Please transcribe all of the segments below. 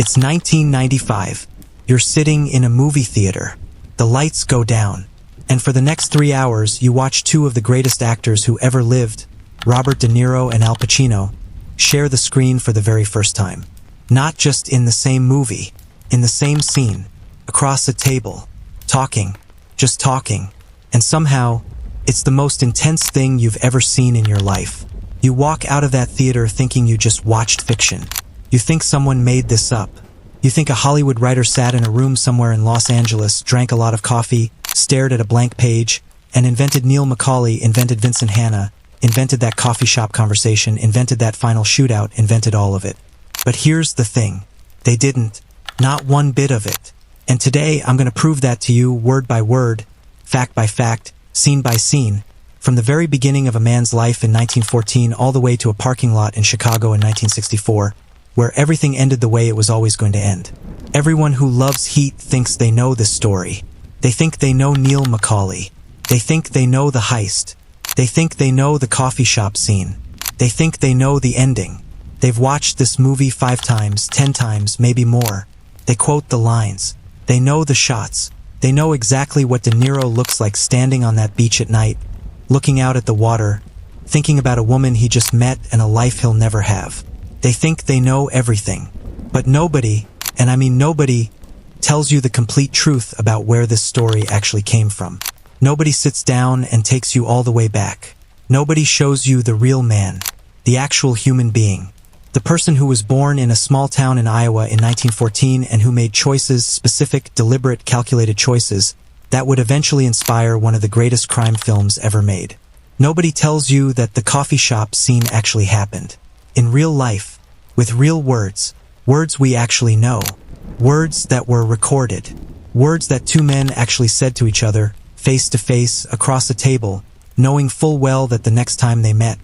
It's 1995. You're sitting in a movie theater. The lights go down. And for the next 3 hours, you watch two of the greatest actors who ever lived, Robert De Niro and Al Pacino, share the screen for the very first time. Not just in the same movie, in the same scene, across a table, talking, just talking. And somehow, it's the most intense thing you've ever seen in your life. You walk out of that theater thinking you just watched fiction. You think someone made this up. You think a Hollywood writer sat in a room somewhere in Los Angeles, drank a lot of coffee, stared at a blank page, and invented Neil McCauley, invented Vincent Hanna, invented that coffee shop conversation, invented that final shootout, invented all of it. But here's the thing. They didn't. Not one bit of it. And today, I'm going to prove that to you word by word, fact by fact, scene by scene, from the very beginning of a man's life in 1914 all the way to a parking lot in Chicago in 1964, where everything ended the way it was always going to end. Everyone who loves Heat thinks they know this story. They think they know Neil McCauley. They think they know the heist. They think they know the coffee shop scene. They think they know the ending. They've watched this movie 5 times, 10 times, maybe more. They quote the lines. They know the shots. They know exactly what De Niro looks like standing on that beach at night, looking out at the water, thinking about a woman he just met and a life he'll never have. They think they know everything. But nobody, and I mean nobody, tells you the complete truth about where this story actually came from. Nobody sits down and takes you all the way back. Nobody shows you the real man, the actual human being. The person who was born in a small town in Iowa in 1914 and who made choices, specific, deliberate, calculated choices, that would eventually inspire one of the greatest crime films ever made. Nobody tells you that the coffee shop scene actually happened. In real life, with real words, words we actually know, words that were recorded, words that two men actually said to each other, face to face, across a table, knowing full well that the next time they met,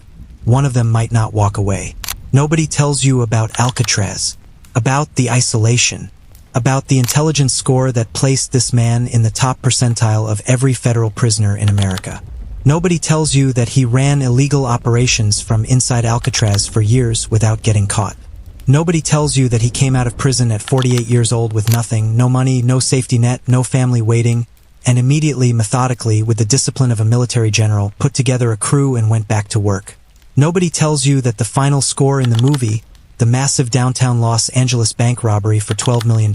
one of them might not walk away. Nobody tells you about Alcatraz, about the isolation, about the intelligence score that placed this man in the top percentile of every federal prisoner in America. Nobody tells you that he ran illegal operations from inside Alcatraz for years without getting caught. Nobody tells you that he came out of prison at 48 years old with nothing, no money, no safety net, no family waiting, and immediately, methodically, with the discipline of a military general, put together a crew and went back to work. Nobody tells you that the final score in the movie, the massive downtown Los Angeles bank robbery for $12 million,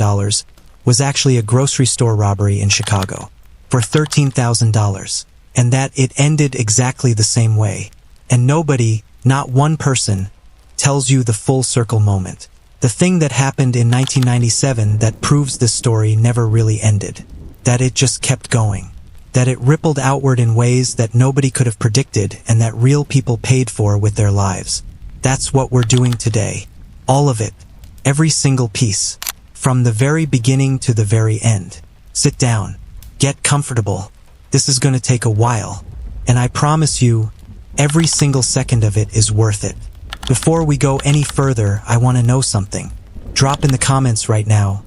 was actually a grocery store robbery in Chicago for $13,000, and that it ended exactly the same way. And nobody, not one person, tells you the full circle moment. The thing that happened in 1997 that proves this story never really ended. That it just kept going. That it rippled outward in ways that nobody could have predicted and that real people paid for with their lives. That's what we're doing today. All of it. Every single piece. From the very beginning to the very end. Sit down. Get comfortable. This is going to take a while. And I promise you, every single second of it is worth it. Before we go any further, I want to know something. Drop in the comments right now.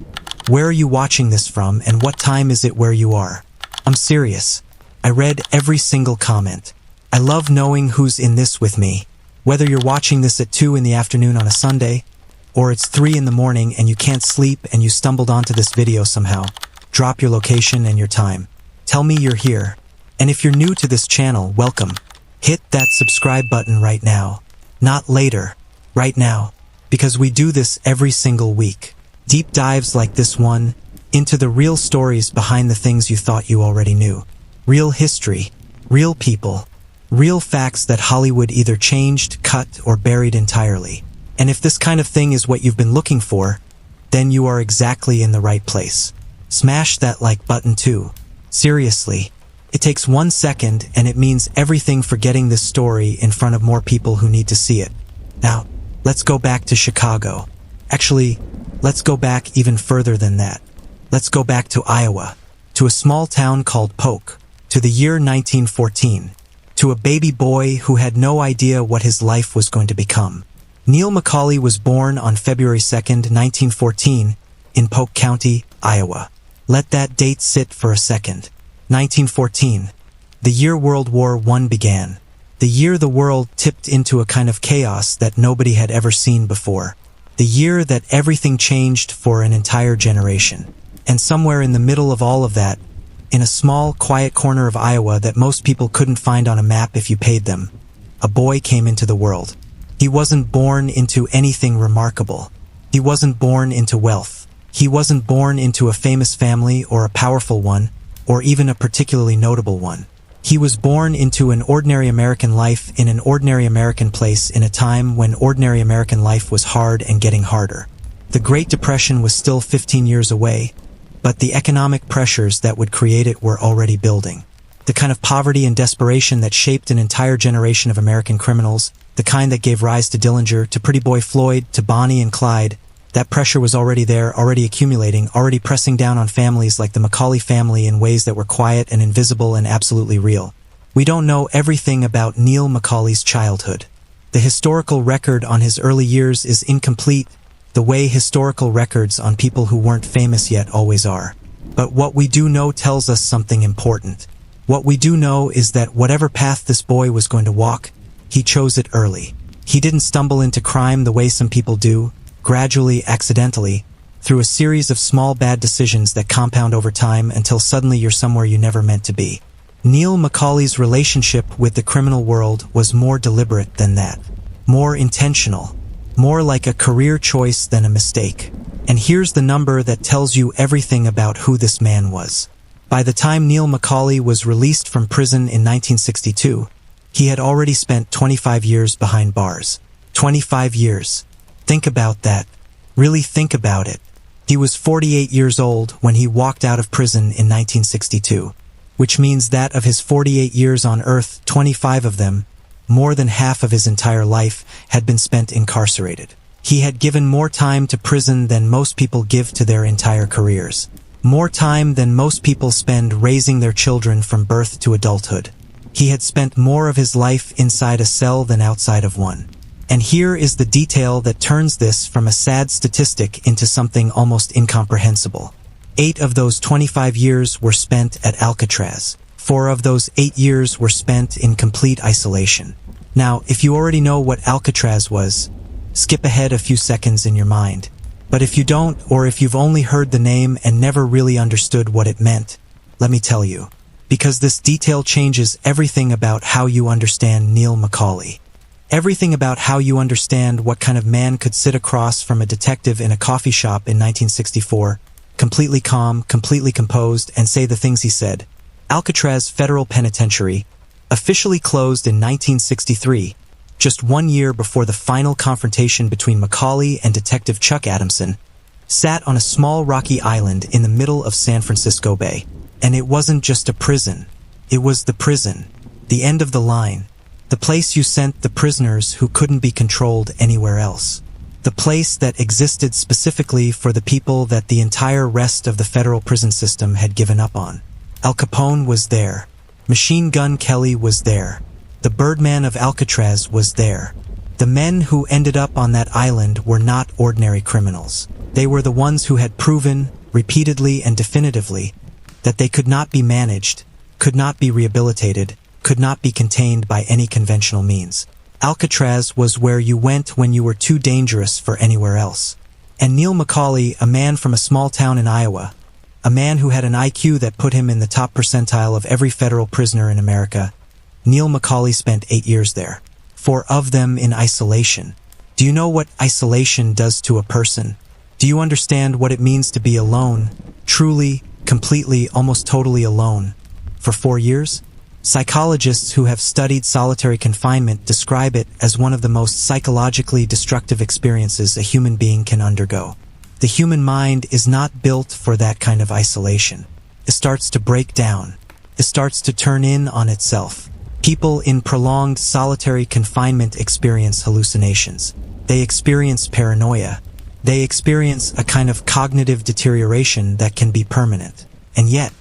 Where are you watching this from and what time is it where you are? I'm serious. I read every single comment. I love knowing who's in this with me. Whether you're watching this at 2 in the afternoon on a Sunday, or it's 3 in the morning and you can't sleep and you stumbled onto this video somehow, drop your location and your time. Tell me you're here. And if you're new to this channel, welcome. Hit that subscribe button right now. Not later. Right now. Because we do this every single week. Deep dives like this one, into the real stories behind the things you thought you already knew. Real history, real people, real facts that Hollywood either changed, cut, or buried entirely. And if this kind of thing is what you've been looking for, then you are exactly in the right place. Smash that like button too. Seriously. It takes 1 second and it means everything for getting this story in front of more people who need to see it. Now, let's go back to Chicago. Actually, let's go back even further than that. Let's go back to Iowa, to a small town called Polk, to the year 1914, to a baby boy who had no idea what his life was going to become. Neil McCauley was born on February 2nd, 1914, in Polk County, Iowa. Let that date sit for a second. 1914, the year World War I began. The year the world tipped into a kind of chaos that nobody had ever seen before. The year that everything changed for an entire generation. And somewhere in the middle of all of that, in a small, quiet corner of Iowa that most people couldn't find on a map if you paid them, a boy came into the world. He wasn't born into anything remarkable. He wasn't born into wealth. He wasn't born into a famous family or a powerful one, or even a particularly notable one. He was born into an ordinary American life in an ordinary American place in a time when ordinary American life was hard and getting harder. The Great Depression was still 15 years away, but the economic pressures that would create it were already building. The kind of poverty and desperation that shaped an entire generation of American criminals, the kind that gave rise to Dillinger, to Pretty Boy Floyd, to Bonnie and Clyde, that pressure was already there, already accumulating, already pressing down on families like the Macaulay family in ways that were quiet and invisible and absolutely real. We don't know everything about Neil McCauley's childhood. The historical record on his early years is incomplete, the way historical records on people who weren't famous yet always are. But what we do know tells us something important. What we do know is that whatever path this boy was going to walk, he chose it early. He didn't stumble into crime the way some people do, gradually, accidentally, through a series of small bad decisions that compound over time until suddenly you're somewhere you never meant to be. Neil McCauley's relationship with the criminal world was more deliberate than that, more intentional, more like a career choice than a mistake. And here's the number that tells you everything about who this man was. By the time Neil McCauley was released from prison in 1962, he had already spent 25 years behind bars. 25 years. Think about that. Really think about it. He was 48 years old when he walked out of prison in 1962, which means that of his 48 years on Earth, 25 of them, more than half of his entire life, had been spent incarcerated. He had given more time to prison than most people give to their entire careers. More time than most people spend raising their children from birth to adulthood. He had spent more of his life inside a cell than outside of one. And here is the detail that turns this from a sad statistic into something almost incomprehensible. 8 of those 25 years were spent at Alcatraz. 4 of those 8 years were spent in complete isolation. Now, if you already know what Alcatraz was, skip ahead a few seconds in your mind. But if you don't, or if you've only heard the name and never really understood what it meant, let me tell you. Because this detail changes everything about how you understand Neil McCauley. Everything about how you understand what kind of man could sit across from a detective in a coffee shop in 1964, completely calm, completely composed, and say the things he said. Alcatraz Federal Penitentiary, officially closed in 1963, just 1 year before the final confrontation between Macaulay and Detective Chuck Adamson, sat on a small rocky island in the middle of San Francisco Bay. And it wasn't just a prison. It was the prison, the end of the line, the place you sent the prisoners who couldn't be controlled anywhere else. The place that existed specifically for the people that the entire rest of the federal prison system had given up on. Al Capone was there. Machine Gun Kelly was there. The Birdman of Alcatraz was there. The men who ended up on that island were not ordinary criminals. They were the ones who had proven, repeatedly and definitively, that they could not be managed, could not be rehabilitated, could not be contained by any conventional means. Alcatraz was where you went when you were too dangerous for anywhere else. And Neil McCauley, a man from a small town in Iowa, a man who had an IQ that put him in the top percentile of every federal prisoner in America, Neil McCauley spent 8 years there. 4 of them in isolation. Do you know what isolation does to a person? Do you understand what it means to be alone, truly, completely, almost totally alone, for 4 years? Psychologists who have studied solitary confinement describe it as one of the most psychologically destructive experiences a human being can undergo. The human mind is not built for that kind of isolation. It starts to break down. It starts to turn in on itself. People in prolonged solitary confinement experience hallucinations. They experience paranoia. They experience a kind of cognitive deterioration that can be permanent. And yet,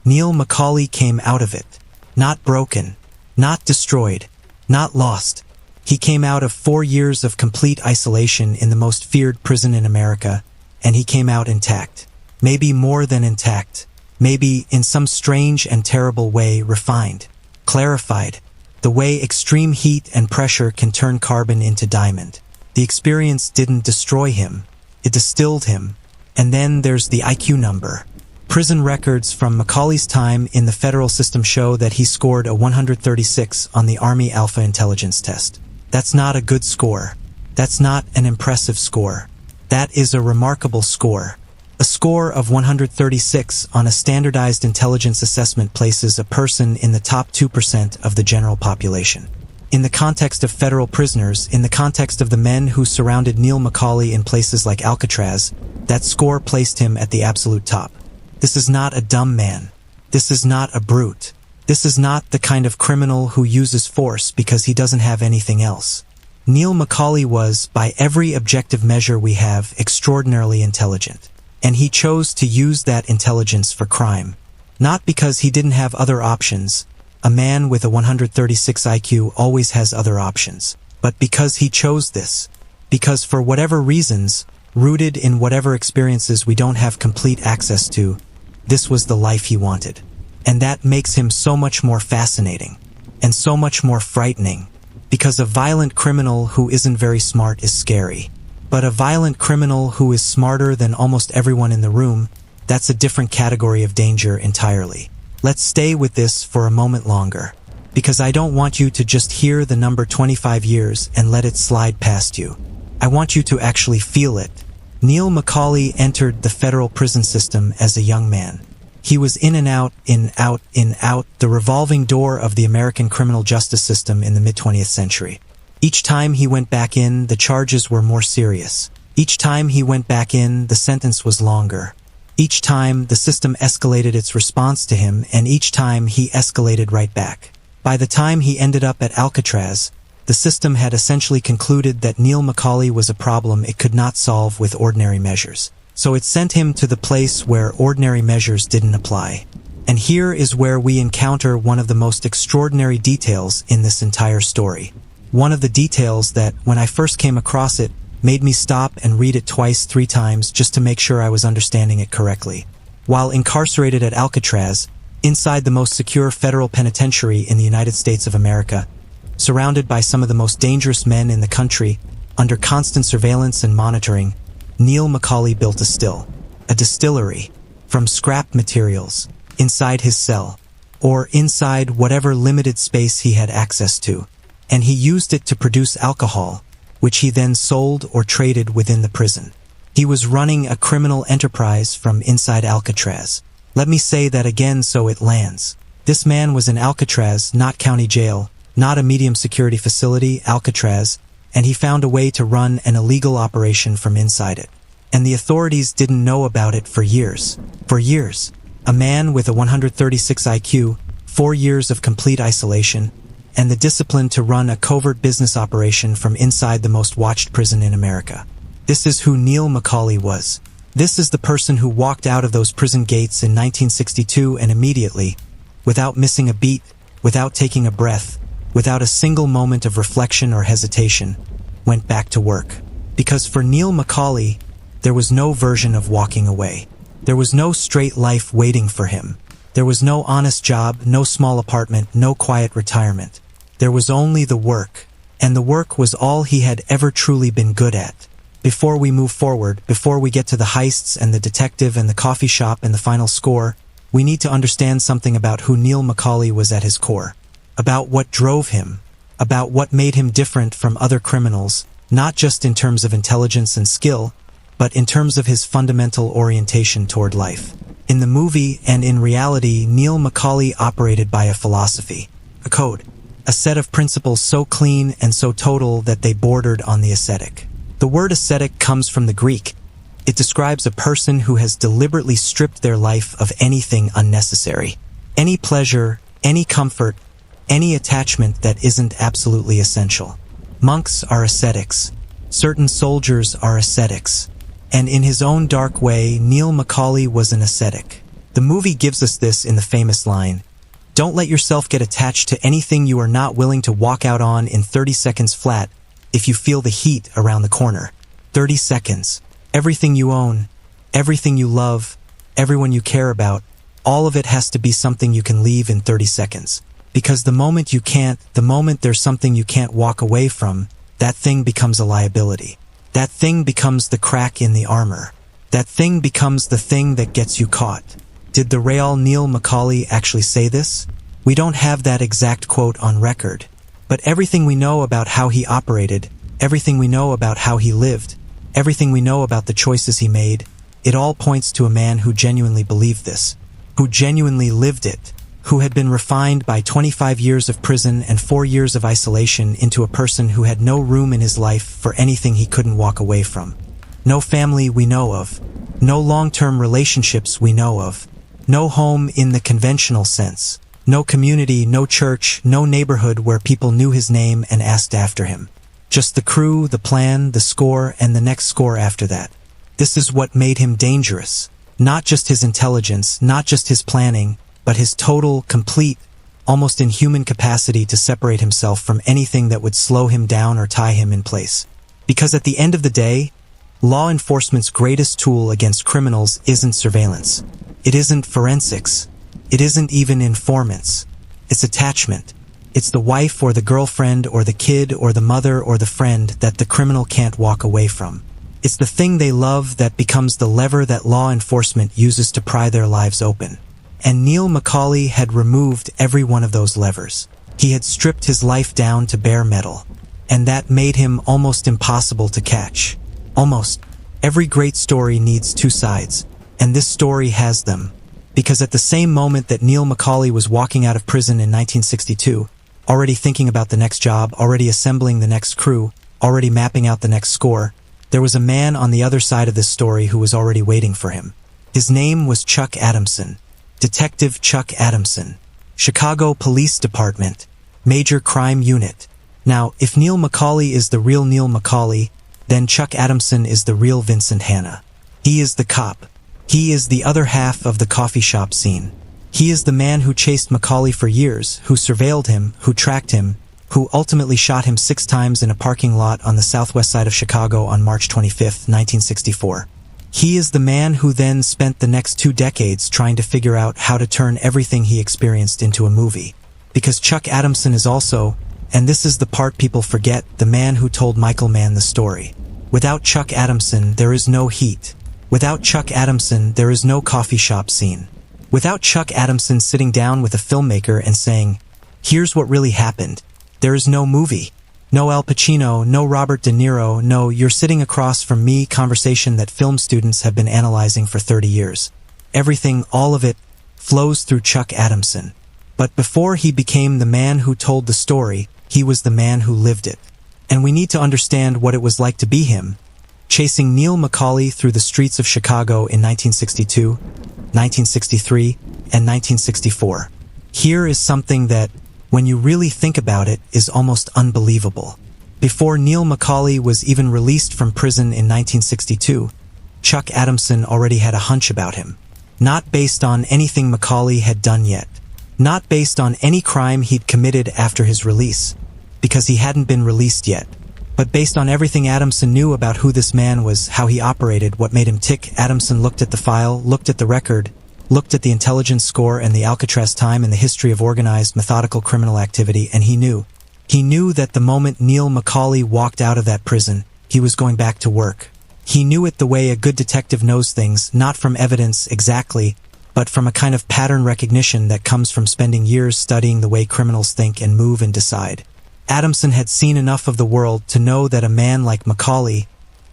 Neil McCauley came out of it. Not broken, not destroyed, not lost. He came out of 4 years of complete isolation in the most feared prison in America, and he came out intact. Maybe more than intact. Maybe, in some strange and terrible way, refined, clarified, the way extreme heat and pressure can turn carbon into diamond. The experience didn't destroy him, it distilled him. And then there's the IQ number. Prison records from Macaulay's time in the federal system show that he scored a 136 on the Army Alpha Intelligence Test. That's not a good score. That's not an impressive score. That is a remarkable score. A score of 136 on a standardized intelligence assessment places a person in the top 2% of the general population. In the context of federal prisoners, in the context of the men who surrounded Neil McCauley in places like Alcatraz, that score placed him at the absolute top. This is not a dumb man. This is not a brute. This is not the kind of criminal who uses force because he doesn't have anything else. Neil McCauley was, by every objective measure we have, extraordinarily intelligent. And he chose to use that intelligence for crime. Not because he didn't have other options. A man with a 136 IQ always has other options. But because he chose this. Because for whatever reasons, rooted in whatever experiences we don't have complete access to, this was the life he wanted. And that makes him so much more fascinating. And so much more frightening. Because a violent criminal who isn't very smart is scary. But a violent criminal who is smarter than almost everyone in the room, that's a different category of danger entirely. Let's stay with this for a moment longer. Because I don't want you to just hear the number 25 years and let it slide past you. I want you to actually feel it. Neil McCauley entered the federal prison system as a young man. He was in and out, in, out, in, out, the revolving door of the American criminal justice system in the mid-20th century. Each time he went back in, the charges were more serious. Each time he went back in, the sentence was longer. Each time, the system escalated its response to him, and each time he escalated right back. By the time he ended up at Alcatraz, the system had essentially concluded that Neil McCauley was a problem it could not solve with ordinary measures. So it sent him to the place where ordinary measures didn't apply. And here is where we encounter one of the most extraordinary details in this entire story. One of the details that, when I first came across it, made me stop and read it twice, 3 times, just to make sure I was understanding it correctly. While incarcerated at Alcatraz, inside the most secure federal penitentiary in the United States of America, surrounded by some of the most dangerous men in the country, under constant surveillance and monitoring, Neil McCauley built a distillery, from scrap materials, inside his cell, or inside whatever limited space he had access to, and he used it to produce alcohol, which he then sold or traded within the prison. He was running a criminal enterprise from inside Alcatraz. Let me say that again so it lands. This man was in Alcatraz, not county jail, not a medium security facility, Alcatraz, and he found a way to run an illegal operation from inside it. And the authorities didn't know about it for years. For years. A man with a 136 IQ, 4 years of complete isolation, and the discipline to run a covert business operation from inside the most watched prison in America. This is who Neil McCauley was. This is the person who walked out of those prison gates in 1962 and immediately, without missing a beat, without taking a breath, without a single moment of reflection or hesitation, went back to work. Because for Neil McCauley, there was no version of walking away. There was no straight life waiting for him. There was no honest job, no small apartment, no quiet retirement. There was only the work, and the work was all he had ever truly been good at. Before we move forward, before we get to the heists and the detective and the coffee shop and the final score, we need to understand something about who Neil McCauley was at his core. About what drove him, about what made him different from other criminals, not just in terms of intelligence and skill, but in terms of his fundamental orientation toward life. In the movie and in reality, Neil McCauley operated by a philosophy, a code, a set of principles so clean and so total that they bordered on the ascetic. The word ascetic comes from the Greek. It describes a person who has deliberately stripped their life of anything unnecessary, any pleasure, any comfort, any attachment that isn't absolutely essential. Monks are ascetics. Certain soldiers are ascetics. And in his own dark way, Neil McCauley was an ascetic. The movie gives us this in the famous line, "Don't let yourself get attached to anything you are not willing to walk out on in 30 seconds flat if you feel the heat around the corner." 30 seconds. Everything you own, everything you love, everyone you care about, all of it has to be something you can leave in 30 seconds. Because the moment you can't, the moment there's something you can't walk away from, that thing becomes a liability. That thing becomes the crack in the armor. That thing becomes the thing that gets you caught. Did the real Neil McCauley actually say this? We don't have that exact quote on record. But everything we know about how he operated, everything we know about how he lived, everything we know about the choices he made, it all points to a man who genuinely believed this, who genuinely lived it, who had been refined by 25 years of prison and 4 years of isolation into a person who had no room in his life for anything he couldn't walk away from. No family we know of, no long-term relationships we know of, no home in the conventional sense, no community, no church, no neighborhood where people knew his name and asked after him. Just the crew, the plan, the score, and the next score after that. This is what made him dangerous. Not just his intelligence, not just his planning, but his total, complete, almost inhuman capacity to separate himself from anything that would slow him down or tie him in place. Because at the end of the day, law enforcement's greatest tool against criminals isn't surveillance. It isn't forensics. It isn't even informants. It's attachment. It's the wife or the girlfriend or the kid or the mother or the friend that the criminal can't walk away from. It's the thing they love that becomes the lever that law enforcement uses to pry their lives open. And Neil McCauley had removed every one of those levers. He had stripped his life down to bare metal. And that made him almost impossible to catch. Almost. Every great story needs two sides. And this story has them. Because at the same moment that Neil McCauley was walking out of prison in 1962, already thinking about the next job, already assembling the next crew, already mapping out the next score, there was a man on the other side of this story who was already waiting for him. His name was Chuck Adamson. Detective Chuck Adamson. Chicago Police Department. Major Crime Unit. Now, if Neil McCauley is the real Neil McCauley, then Chuck Adamson is the real Vincent Hanna. He is the cop. He is the other half of the coffee shop scene. He is the man who chased Macaulay for years, who surveilled him, who tracked him, who ultimately shot him 6 times in a parking lot on the southwest side of Chicago on March 25, 1964. He is the man who then spent the next 2 decades trying to figure out how to turn everything he experienced into a movie. Because Chuck Adamson is also, and this is the part people forget, the man who told Michael Mann the story. Without Chuck Adamson, there is no Heat. Without Chuck Adamson, there is no coffee shop scene. Without Chuck Adamson sitting down with a filmmaker and saying, here's what really happened, there is no movie. No Al Pacino, no Robert De Niro, no you're sitting across from me conversation that film students have been analyzing for 30 years. Everything, all of it, flows through Chuck Adamson. But before he became the man who told the story, he was the man who lived it. And we need to understand what it was like to be him, chasing Neil McCauley through the streets of Chicago in 1962, 1963, and 1964. Here is something that, when you really think about it, is almost unbelievable. Before Neil McCauley was even released from prison in 1962, Chuck Adamson already had a hunch about him. Not based on anything McCauley had done yet. Not based on any crime he'd committed after his release, because he hadn't been released yet. But based on everything Adamson knew about who this man was, how he operated, what made him tick, Adamson looked at the file, looked at the record, looked at the intelligence score and the Alcatraz time and the history of organized, methodical criminal activity, and he knew. He knew that the moment Neil McCauley walked out of that prison, he was going back to work. He knew it the way a good detective knows things, not from evidence exactly, but from a kind of pattern recognition that comes from spending years studying the way criminals think and move and decide. Adamson had seen enough of the world to know that a man like Macaulay,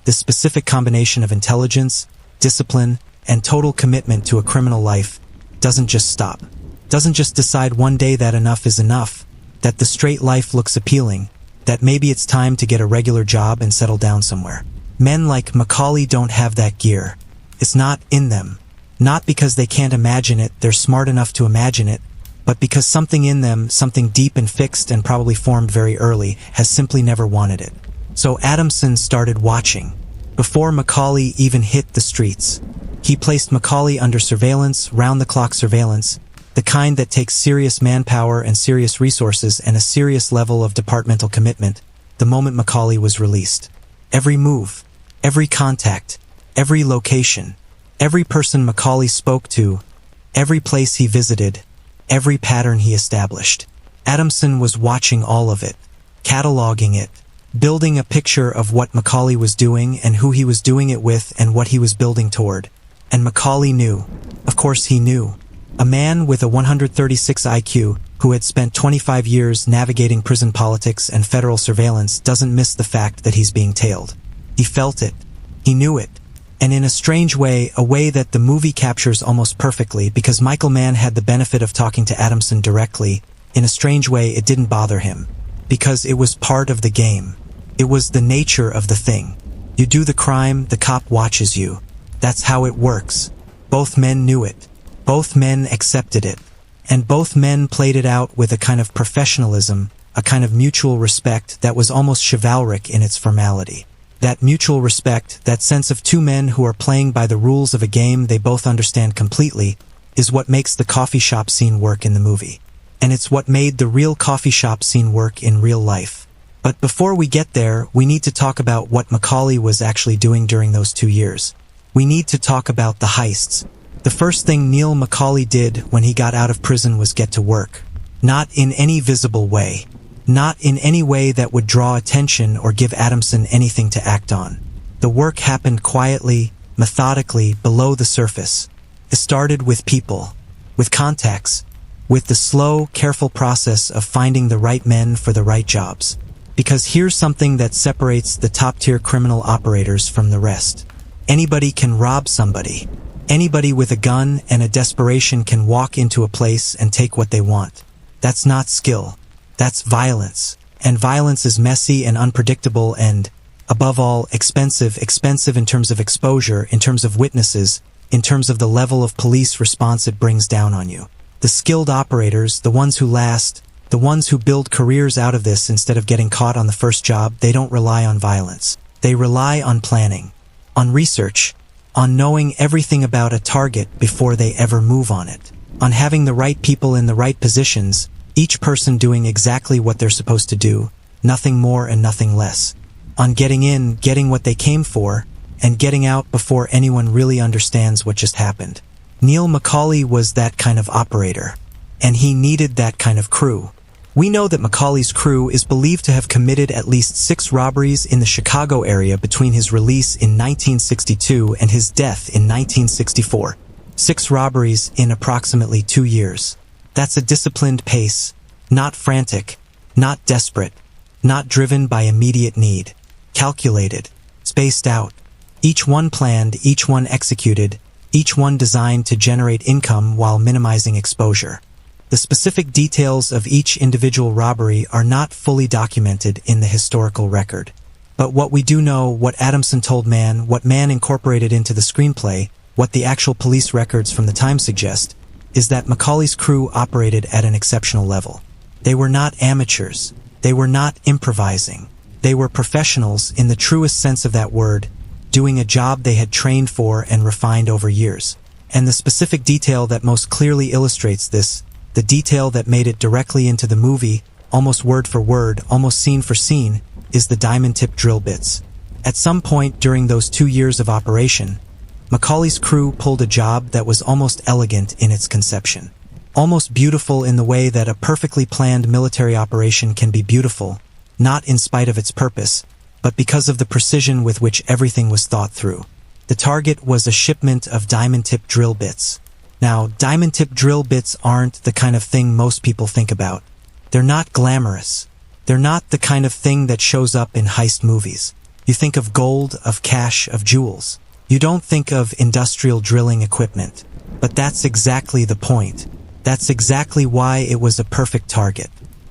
the specific combination of intelligence, discipline, and total commitment to a criminal life, doesn't just stop. Doesn't just decide one day that enough is enough, that the straight life looks appealing, that maybe it's time to get a regular job and settle down somewhere. Men like Macaulay don't have that gear. It's not in them. Not because they can't imagine it, they're smart enough to imagine it, but because something in them, something deep and fixed and probably formed very early, has simply never wanted it. So Adamson started watching. Before Macaulay even hit the streets, he placed Macaulay under surveillance, round-the-clock surveillance, the kind that takes serious manpower and serious resources and a serious level of departmental commitment, the moment Macaulay was released. Every move, every contact, every location, every person Macaulay spoke to, every place he visited, every pattern he established. Adamson was watching all of it, cataloging it, building a picture of what Macaulay was doing and who he was doing it with and what he was building toward. And Macaulay knew. Of course he knew. A man with a 136 IQ who had spent 25 years navigating prison politics and federal surveillance doesn't miss the fact that he's being tailed. He felt it. He knew it. And in a strange way, a way that the movie captures almost perfectly, because Michael Mann had the benefit of talking to Adamson directly, in a strange way it didn't bother him. Because it was part of the game. It was the nature of the thing. You do the crime, the cop watches you. That's how it works. Both men knew it. Both men accepted it. And both men played it out with a kind of professionalism, a kind of mutual respect that was almost chivalric in its formality. That mutual respect, that sense of two men who are playing by the rules of a game they both understand completely, is what makes the coffee shop scene work in the movie. And it's what made the real coffee shop scene work in real life. But before we get there, we need to talk about what Macaulay was actually doing during those 2 years. We need to talk about the heists. The first thing Neil McCauley did when he got out of prison was get to work. Not in any visible way. Not in any way that would draw attention or give Adamson anything to act on. The work happened quietly, methodically, below the surface. It started with people, with contacts, with the slow, careful process of finding the right men for the right jobs. Because here's something that separates the top-tier criminal operators from the rest. Anybody can rob somebody. Anybody with a gun and a desperation can walk into a place and take what they want. That's not skill. That's violence. And violence is messy and unpredictable and, above all, expensive in terms of exposure, in terms of witnesses, in terms of the level of police response it brings down on you. The skilled operators, the ones who last, the ones who build careers out of this instead of getting caught on the first job, they don't rely on violence. They rely on planning, on research, on knowing everything about a target before they ever move on it, on having the right people in the right positions, each person doing exactly what they're supposed to do, nothing more and nothing less, on getting in, getting what they came for, and getting out before anyone really understands what just happened. Neil McCauley was that kind of operator, and he needed that kind of crew. We know that Macaulay's crew is believed to have committed at least 6 robberies in the Chicago area between his release in 1962 and his death in 1964. 6 robberies in approximately 2 years. That's a disciplined pace, not frantic, not desperate, not driven by immediate need. Calculated, spaced out. Each one planned, each one executed, each one designed to generate income while minimizing exposure. The specific details of each individual robbery are not fully documented in the historical record. But what we do know, what Adamson told Mann, what Mann incorporated into the screenplay, what the actual police records from the time suggest, is that Macaulay's crew operated at an exceptional level. They were not amateurs. They were not improvising. They were professionals in the truest sense of that word, doing a job they had trained for and refined over years. And the specific detail that most clearly illustrates this, the detail that made it directly into the movie, almost word for word, almost scene for scene, is the diamond-tip drill bits. At some point during those 2 years of operation, Macaulay's crew pulled a job that was almost elegant in its conception. Almost beautiful in the way that a perfectly planned military operation can be beautiful, not in spite of its purpose, but because of the precision with which everything was thought through. The target was a shipment of diamond-tip drill bits. Now, diamond-tip drill bits aren't the kind of thing most people think about. They're not glamorous. They're not the kind of thing that shows up in heist movies. You think of gold, of cash, of jewels. You don't think of industrial drilling equipment. But that's exactly the point. That's exactly why it was a perfect target.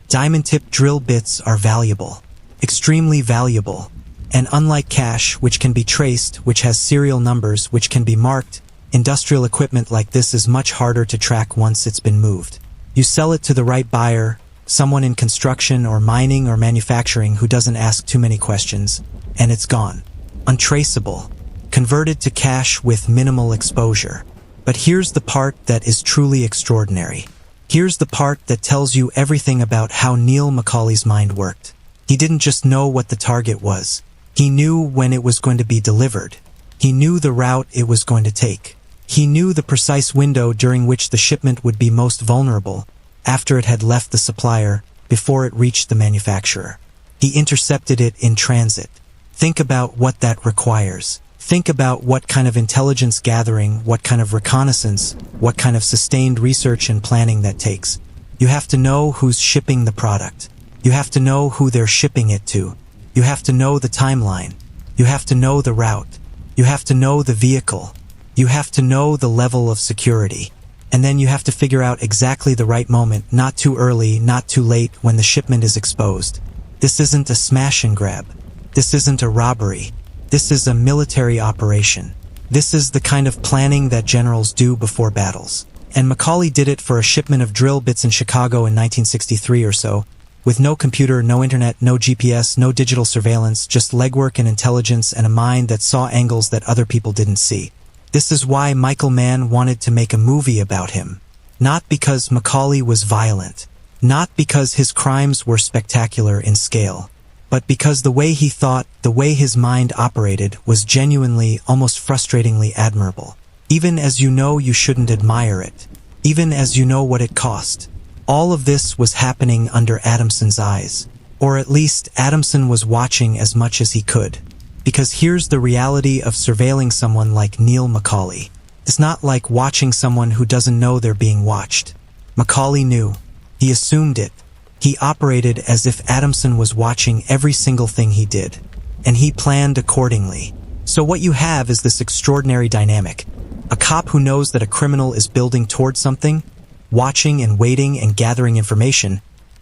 Diamond-tip drill bits are valuable. Extremely valuable. And unlike cash, which can be traced, which has serial numbers, which can be marked, industrial equipment like this is much harder to track once it's been moved. You sell it to the right buyer, someone in construction or mining or manufacturing who doesn't ask too many questions, and it's gone. Untraceable. Converted to cash with minimal exposure. But here's the part that is truly extraordinary. Here's the part that tells you everything about how Neil McCauley's mind worked. He didn't just know what the target was. He knew when it was going to be delivered. He knew the route it was going to take. He knew the precise window during which the shipment would be most vulnerable, after it had left the supplier, before it reached the manufacturer. He intercepted it in transit. Think about what that requires. Think about what kind of intelligence gathering, what kind of reconnaissance, what kind of sustained research and planning that takes. You have to know who's shipping the product. You have to know who they're shipping it to. You have to know the timeline. You have to know the route. You have to know the vehicle. You have to know the level of security. And then you have to figure out exactly the right moment, not too early, not too late, when the shipment is exposed. This isn't a smash and grab. This isn't a robbery. This is a military operation. This is the kind of planning that generals do before battles. And Macaulay did it for a shipment of drill bits in Chicago in 1963 or so, with no computer, no internet, no GPS, no digital surveillance, just legwork and intelligence and a mind that saw angles that other people didn't see. This is why Michael Mann wanted to make a movie about him. Not because Macaulay was violent, not because his crimes were spectacular in scale, but because the way he thought, the way his mind operated, was genuinely, almost frustratingly admirable. Even as you know you shouldn't admire it, even as you know what it cost. All of this was happening under Adamson's eyes, or at least Adamson was watching as much as he could. Because here's the reality of surveilling someone like Neil McCauley. It's not like watching someone who doesn't know they're being watched. Macaulay knew. He assumed it. He operated as if Adamson was watching every single thing he did. And he planned accordingly. So what you have is this extraordinary dynamic. A cop who knows that a criminal is building towards something, watching and waiting and gathering information,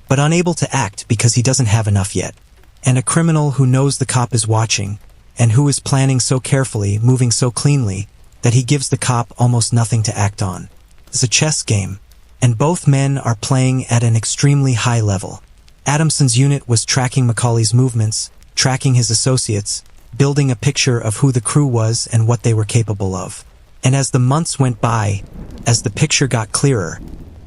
but unable to act because he doesn't have enough yet. And a criminal who knows the cop is watching, and who is planning so carefully, moving so cleanly, that he gives the cop almost nothing to act on. It's a chess game, and both men are playing at an extremely high level. Adamson's unit was tracking Macaulay's movements, tracking his associates, building a picture of who the crew was and what they were capable of. And as the months went by, as the picture got clearer,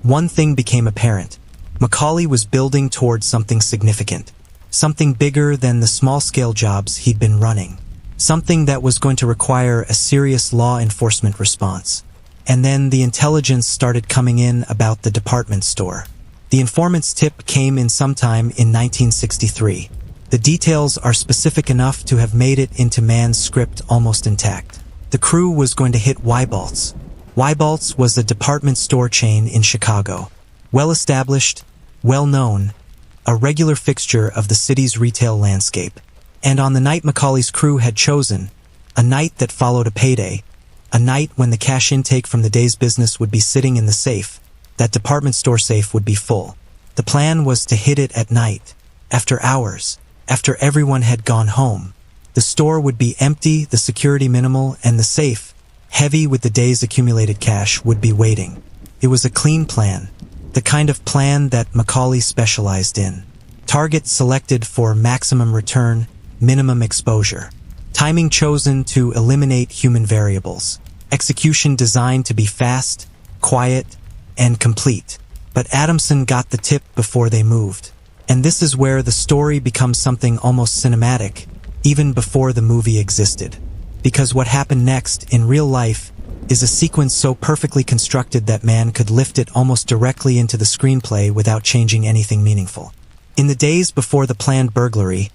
one thing became apparent. Macaulay was building towards something significant. Something bigger than the small-scale jobs he'd been running. Something that was going to require a serious law enforcement response. And then the intelligence started coming in about the department store. The informant's tip came in sometime in 1963. The details are specific enough to have made it into Mann's script almost intact. The crew was going to hit Weibalt's. Weibalt's was a department store chain in Chicago. Well-established, well-known, a regular fixture of the city's retail landscape. And on the night Macaulay's crew had chosen, a night that followed a payday, a night when the cash intake from the day's business would be sitting in the safe, that department store safe would be full. The plan was to hit it at night, after hours, after everyone had gone home. The store would be empty, the security minimal, and the safe, heavy with the day's accumulated cash, would be waiting. It was a clean plan. The kind of plan that Macaulay specialized in. Target selected for maximum return, minimum exposure. Timing chosen to eliminate human variables. Execution designed to be fast, quiet, and complete. But Adamson got the tip before they moved. And this is where the story becomes something almost cinematic, even before the movie existed. Because what happened next, in real life, is a sequence so perfectly constructed that Mann could lift it almost directly into the screenplay without changing anything meaningful. In the days before the planned burglary,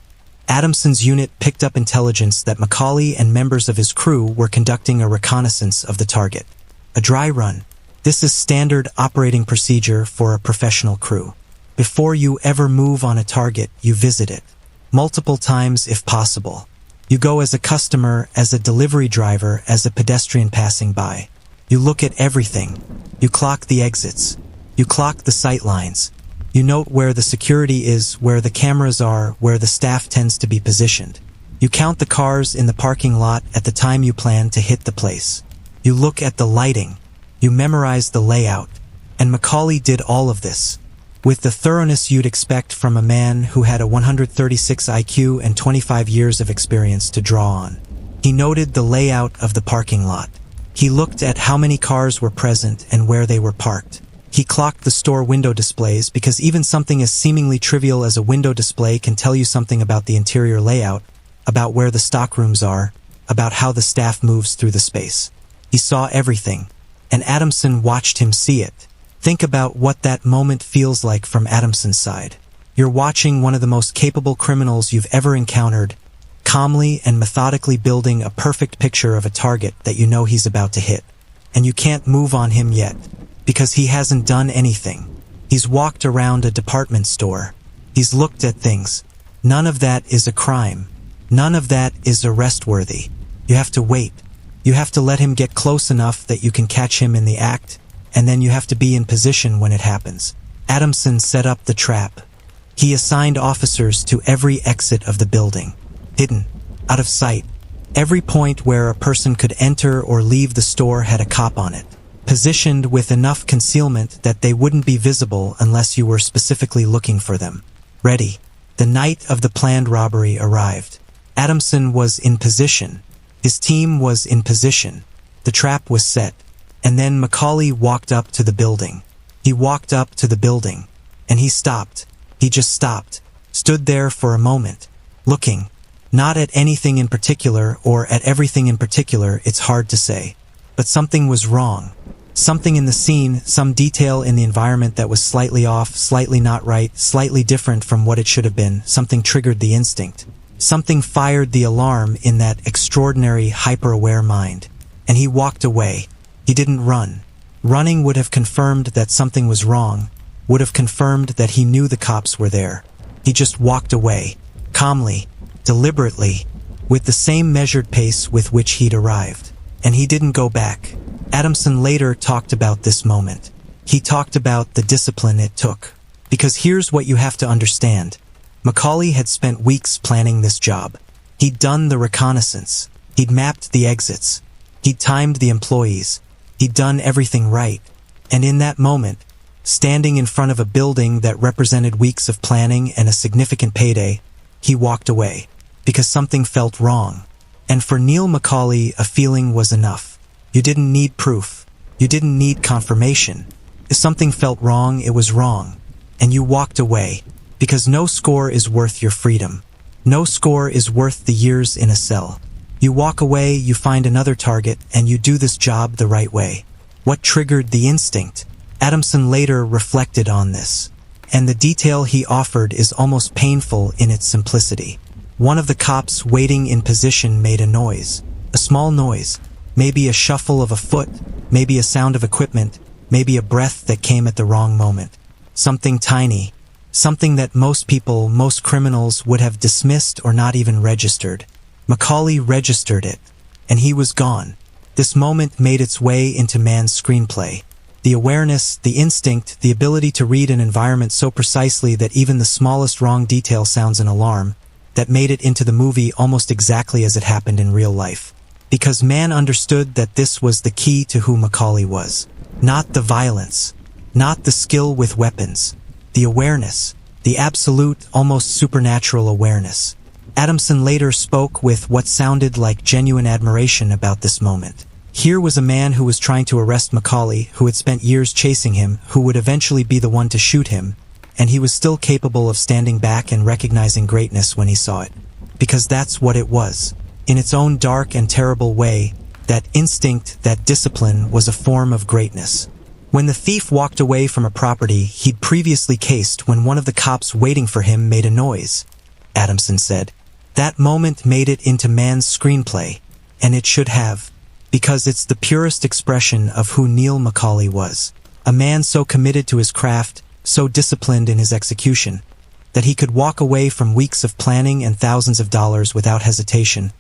Adamson's unit picked up intelligence that Macaulay and members of his crew were conducting a reconnaissance of the target. A dry run. This is standard operating procedure for a professional crew. Before you ever move on a target, you visit it. Multiple times if possible. You go as a customer, as a delivery driver, as a pedestrian passing by. You look at everything. You clock the exits. You clock the sight lines. You note where the security is, where the cameras are, where the staff tends to be positioned. You count the cars in the parking lot at the time you plan to hit the place. You look at the lighting. You memorize the layout. And Macaulay did all of this with the thoroughness you'd expect from a man who had a 136 IQ and 25 years of experience to draw on. He noted the layout of the parking lot. He looked at how many cars were present and where they were parked. He clocked the store window displays because even something as seemingly trivial as a window display can tell you something about the interior layout, about where the stock rooms are, about how the staff moves through the space. He saw everything, and Adamson watched him see it. Think about what that moment feels like from Adamson's side. You're watching one of the most capable criminals you've ever encountered, calmly and methodically building a perfect picture of a target that you know he's about to hit. And you can't move on him yet, because he hasn't done anything. He's walked around a department store. He's looked at things. None of that is a crime. None of that is arrest-worthy. You have to wait. You have to let him get close enough that you can catch him in the act, and then you have to be in position when it happens. Adamson set up the trap. He assigned officers to every exit of the building. Hidden, out of sight. Every point where a person could enter or leave the store had a cop on it, positioned with enough concealment that they wouldn't be visible unless you were specifically looking for them. Ready. The night of the planned robbery arrived. Adamson was in position. His team was in position. The trap was set. And then Macaulay walked up to the building. He walked up to the building. And he stopped. He just stopped. Stood there for a moment. Looking. Not at anything in particular or at everything in particular, it's hard to say. But something was wrong. Something in the scene, some detail in the environment that was slightly off, slightly not right, slightly different from what it should have been. Something triggered the instinct. Something fired the alarm in that extraordinary, hyper-aware mind. And he walked away. He didn't run. Running would have confirmed that something was wrong, would have confirmed that he knew the cops were there. He just walked away, calmly, deliberately, with the same measured pace with which he'd arrived. And he didn't go back. Adamson later talked about this moment. He talked about the discipline it took. Because here's what you have to understand. Macaulay had spent weeks planning this job. He'd done the reconnaissance. He'd mapped the exits. He'd timed the employees. He'd done everything right. And in that moment, standing in front of a building that represented weeks of planning and a significant payday, he walked away. Because something felt wrong. And for Neil McCauley, a feeling was enough. You didn't need proof. You didn't need confirmation. If something felt wrong, it was wrong. And you walked away. Because no score is worth your freedom. No score is worth the years in a cell. You walk away, you find another target, and you do this job the right way. What triggered the instinct? Adamson later reflected on this. And the detail he offered is almost painful in its simplicity. One of the cops waiting in position made a noise. A small noise. Maybe a shuffle of a foot. Maybe a sound of equipment. Maybe a breath that came at the wrong moment. Something tiny. Something that most people, most criminals would have dismissed or not even registered. Macaulay registered it. And he was gone. This moment made its way into Mann's screenplay. The awareness, the instinct, the ability to read an environment so precisely that even the smallest wrong detail sounds an alarm, that made it into the movie almost exactly as it happened in real life. Because Mann understood that this was the key to who Macaulay was. Not the violence. Not the skill with weapons. The awareness. The absolute, almost supernatural awareness. Adamson later spoke with what sounded like genuine admiration about this moment. Here was a man who was trying to arrest Macaulay, who had spent years chasing him, who would eventually be the one to shoot him, and he was still capable of standing back and recognizing greatness when he saw it. Because that's what it was. In its own dark and terrible way, that instinct, that discipline was a form of greatness. When the thief walked away from a property he'd previously cased when one of the cops waiting for him made a noise, Adamson said, that moment made it into Mann's screenplay, and it should have, because it's the purest expression of who Neil McCauley was. A man so committed to his craft, so disciplined in his execution, that he could walk away from weeks of planning and thousands of dollars without hesitation,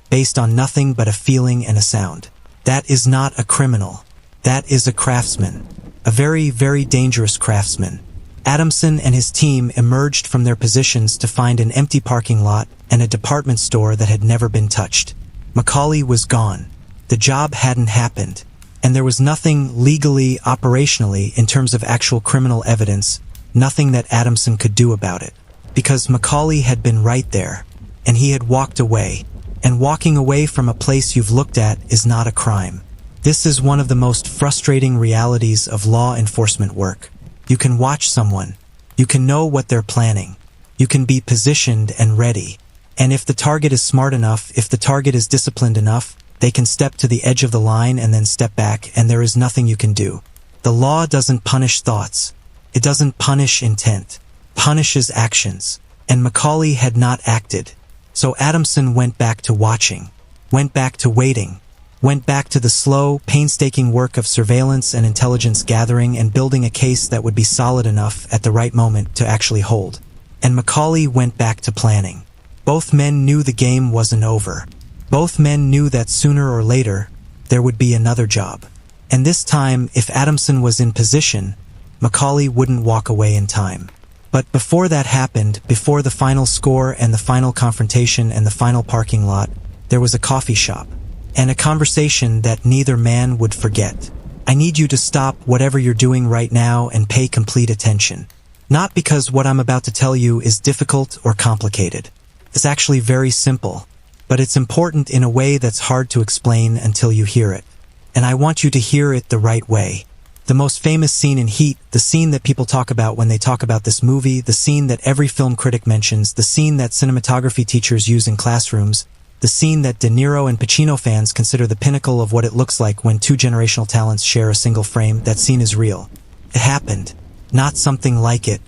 based on nothing but a feeling and a sound. That is not a criminal. That is a craftsman. A very, very dangerous craftsman. Adamson and his team emerged from their positions to find an empty parking lot and a department store that had never been touched. Macaulay was gone. The job hadn't happened. And there was nothing legally, operationally, in terms of actual criminal evidence, nothing that Adamson could do about it. Because Macaulay had been right there. And he had walked away. And walking away from a place you've looked at is not a crime. This is one of the most frustrating realities of law enforcement work. You can watch someone. You can know what they're planning. You can be positioned and ready. And if the target is smart enough, if the target is disciplined enough, they can step to the edge of the line and then step back, and there is nothing you can do. The law doesn't punish thoughts. It doesn't punish intent. punishes actions, and Macaulay had not acted. So Adamson went back to watching, went back to waiting, went back to the slow, painstaking work of surveillance and intelligence gathering and building a case that would be solid enough at the right moment to actually hold. And Macaulay went back to planning. Both men knew the game wasn't over. Both men knew that sooner or later, there would be another job. And this time, if Adamson was in position, Macaulay wouldn't walk away in time. But before that happened, before the final score and the final confrontation and the final parking lot, there was a coffee shop. And a conversation that neither man would forget. I need you to stop whatever you're doing right now and pay complete attention. Not because what I'm about to tell you is difficult or complicated. It's actually very simple. But it's important in a way that's hard to explain until you hear it. And I want you to hear it the right way. The most famous scene in Heat, the scene that people talk about when they talk about this movie, the scene that every film critic mentions, the scene that cinematography teachers use in classrooms, the scene that De Niro and Pacino fans consider the pinnacle of what it looks like when two generational talents share a single frame, that scene is real. It happened. Not something like it.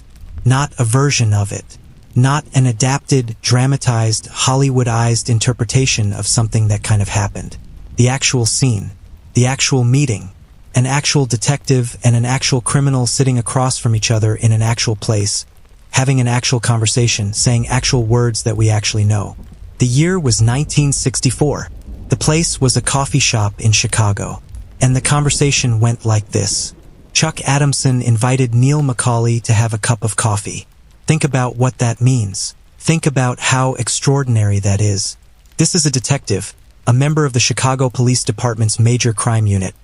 Not a version of it. Not an adapted, dramatized, Hollywoodized interpretation of something that kind of happened. The actual scene. The actual meeting. An actual detective and an actual criminal sitting across from each other in an actual place, having an actual conversation, saying actual words that we actually know. The year was 1964. The place was a coffee shop in Chicago. And the conversation went like this. Chuck Adamson invited Neil McCauley to have a cup of coffee. Think about what that means. Think about how extraordinary that is. This is a detective, a member of the Chicago Police Department's major crime unit,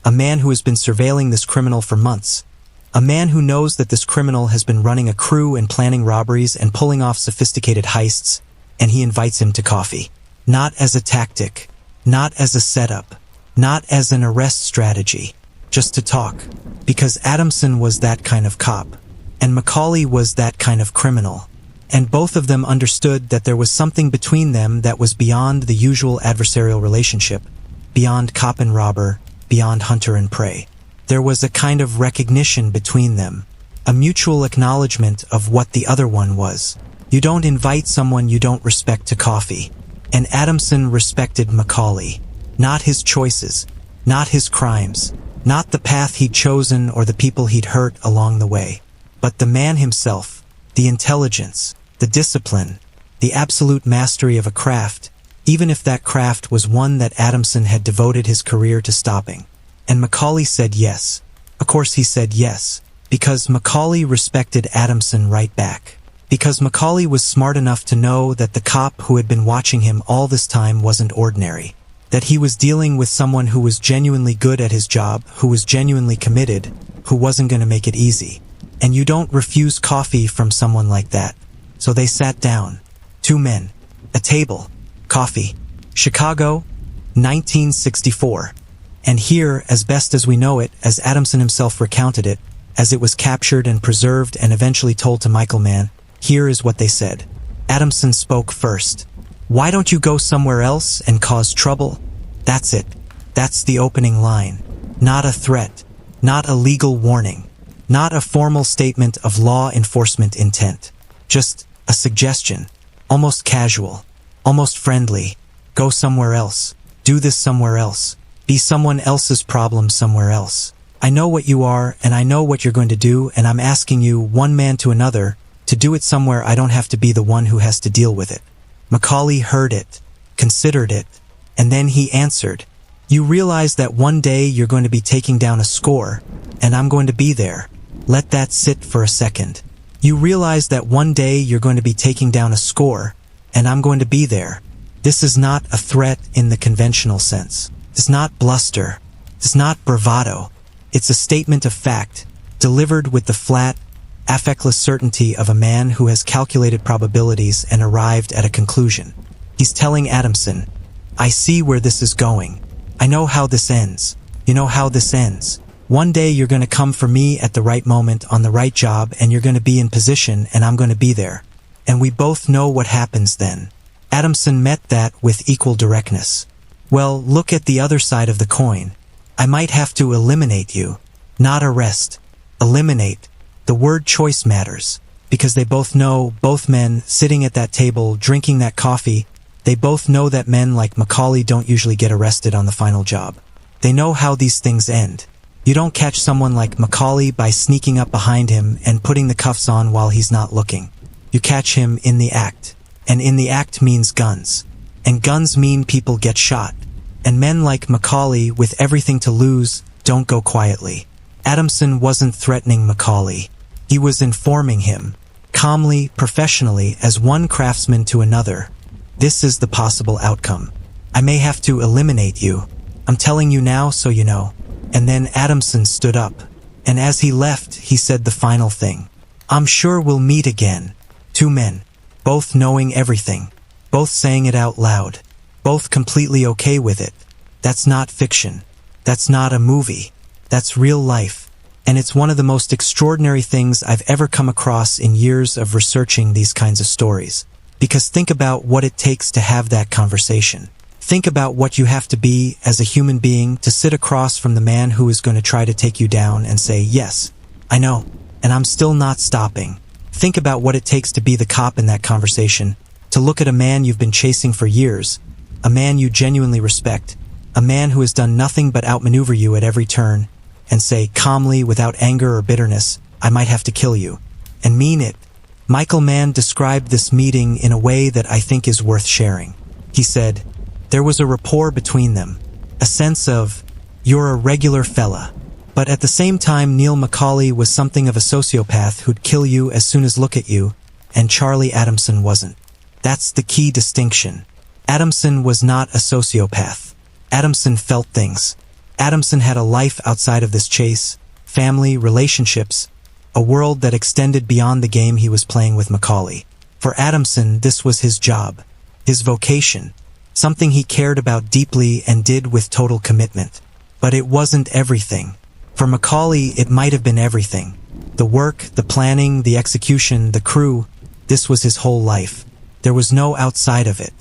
a man who has been surveilling this criminal for months, a man who knows that this criminal has been running a crew and planning robberies and pulling off sophisticated heists, and he invites him to coffee. Not as a tactic, not as a setup, not as an arrest strategy, just to talk, because Adamson was that kind of cop. And Macaulay was that kind of criminal. And both of them understood that there was something between them that was beyond the usual adversarial relationship, beyond cop and robber, beyond hunter and prey. There was a kind of recognition between them, a mutual acknowledgement of what the other one was. You don't invite someone you don't respect to coffee. And Adamson respected Macaulay. Not his choices, not his crimes, not the path he'd chosen or the people he'd hurt along the way. But the man himself, the intelligence, the discipline, the absolute mastery of a craft, even if that craft was one that Adamson had devoted his career to stopping. And Macaulay said yes. Of course he said yes, because Macaulay respected Adamson right back. Because Macaulay was smart enough to know that the cop who had been watching him all this time wasn't ordinary. That he was dealing with someone who was genuinely good at his job, who was genuinely committed, who wasn't going to make it easy. And you don't refuse coffee from someone like that. So they sat down. Two men. A table. Coffee. Chicago, 1964. And here, as best as we know it, as Adamson himself recounted it, as it was captured and preserved and eventually told to Michael Mann, here is what they said. Adamson spoke first. Why don't you go somewhere else and cause trouble? That's it. That's the opening line. Not a threat. Not a legal warning. Not a formal statement of law enforcement intent. Just a suggestion. Almost casual. Almost friendly. Go somewhere else. Do this somewhere else. Be someone else's problem somewhere else. I know what you are, and I know what you're going to do, and I'm asking you, one man to another, to do it somewhere I don't have to be the one who has to deal with it. Macaulay heard it, considered it, and then he answered. You realize that one day you're going to be taking down a score, and I'm going to be there. Let that sit for a second. You realize that one day you're going to be taking down a score, and I'm going to be there. This is not a threat in the conventional sense. It's not bluster. It's not bravado. It's a statement of fact, delivered with the flat, affectless certainty of a man who has calculated probabilities and arrived at a conclusion. He's telling Adamson, I see where this is going. I know how this ends. You know how this ends. One day you're going to come for me at the right moment on the right job, and you're going to be in position, and I'm going to be there. And we both know what happens then. Adamson met that with equal directness. Well, look at the other side of the coin. I might have to eliminate you. Not arrest. Eliminate. The word choice matters. because they both know, both men sitting at that table drinking that coffee, they both know that men like Macaulay don't usually get arrested on the final job. They know how these things end. You don't catch someone like Macaulay by sneaking up behind him and putting the cuffs on while he's not looking. You catch him in the act. And in the act means guns. And guns mean people get shot. And men like Macaulay, with everything to lose, don't go quietly. Adamson wasn't threatening Macaulay. He was informing him, calmly, professionally, as one craftsman to another. This is the possible outcome. I may have to eliminate you. I'm telling you now so you know. And then Adamson stood up. And as he left, he said the final thing. I'm sure we'll meet again. Two men, both knowing everything, both saying it out loud, both completely okay with it. That's not fiction. That's not a movie. That's real life. And it's one of the most extraordinary things I've ever come across in years of researching these kinds of stories. Because think about what it takes to have that conversation. Think about what you have to be as a human being to sit across from the man who is going to try to take you down and say, yes, I know, and I'm still not stopping. Think about what it takes to be the cop in that conversation, to look at a man you've been chasing for years, a man you genuinely respect, a man who has done nothing but outmaneuver you at every turn, and say calmly, without anger or bitterness, I might have to kill you, and mean it. Michael Mann described this meeting in a way that I think is worth sharing. He said, there was a rapport between them, a sense of, you're a regular fella. But at the same time, Neil McCauley was something of a sociopath who'd kill you as soon as look at you, and Charlie Adamson wasn't. That's the key distinction. Adamson was not a sociopath. Adamson felt things. Adamson had a life outside of this chase, family, relationships, a world that extended beyond the game he was playing with Macaulay. For Adamson, this was his job, his vocation, something he cared about deeply and did with total commitment. But it wasn't everything. For Macaulay, it might have been everything. The work, the planning, the execution, the crew, this was his whole life. There was no outside of it.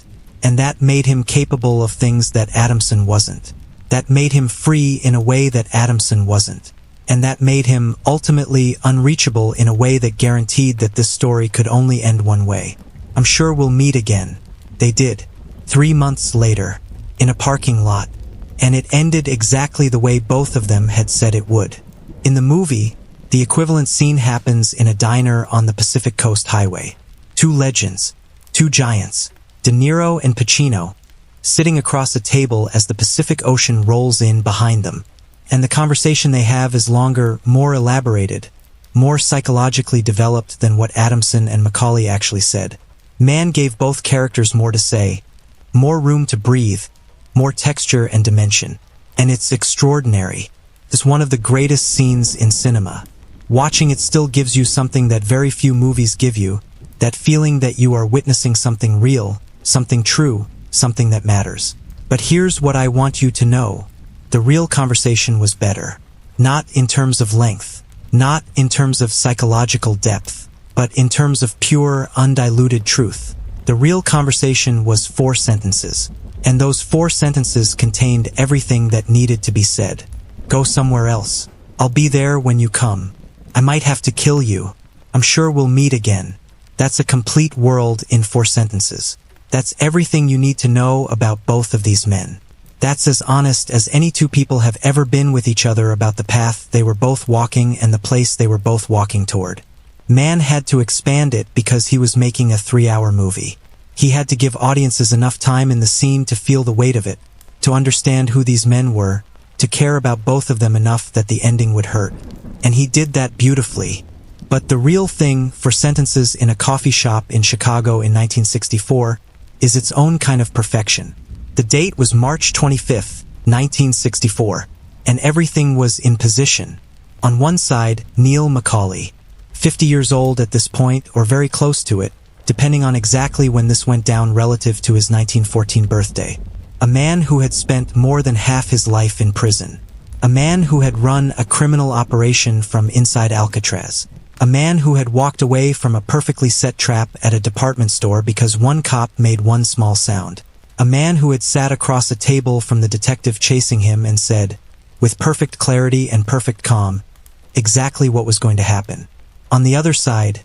And that made him capable of things that Adamson wasn't. That made him free in a way that Adamson wasn't. And that made him ultimately unreachable in a way that guaranteed that this story could only end one way. I'm sure we'll meet again. They did. 3 months later, in a parking lot. And it ended exactly the way both of them had said it would. In the movie, the equivalent scene happens in a diner on the Pacific Coast Highway. Two legends, two giants, De Niro and Pacino, sitting across a table as the Pacific Ocean rolls in behind them. And the conversation they have is longer, more elaborated, more psychologically developed than what Adamson and Macaulay actually said. Mann gave both characters more to say, more room to breathe, more texture and dimension. And it's extraordinary. It's one of the greatest scenes in cinema. Watching it still gives you something that very few movies give you, that feeling that you are witnessing something real, something true, something that matters. But here's what I want you to know. The real conversation was better. Not in terms of length, not in terms of psychological depth, but in terms of pure, undiluted truth. The real conversation was 4 sentences. And those 4 sentences contained everything that needed to be said. Go somewhere else. I'll be there when you come. I might have to kill you. I'm sure we'll meet again. That's a complete world in 4 sentences. That's everything you need to know about both of these men. That's as honest as any two people have ever been with each other about the path they were both walking and the place they were both walking toward. Mann had to expand it because he was making a 3-hour movie. He had to give audiences enough time in the scene to feel the weight of it, to understand who these men were, to care about both of them enough that the ending would hurt. And he did that beautifully. But the real thing, 4 sentences in a coffee shop in Chicago in 1964, is its own kind of perfection. The date was March 25th, 1964, and everything was in position. On one side, Neil McCauley, 50 years old at this point or very close to it, depending on exactly when this went down relative to his 1914 birthday. A man who had spent more than half his life in prison. A man who had run a criminal operation from INSIDE Alcatraz. A man who had walked away from a perfectly set trap at a department store because one cop made one small sound. A man who had sat across a table from the detective chasing him and said, with perfect clarity and perfect calm, exactly what was going to happen. On the other side,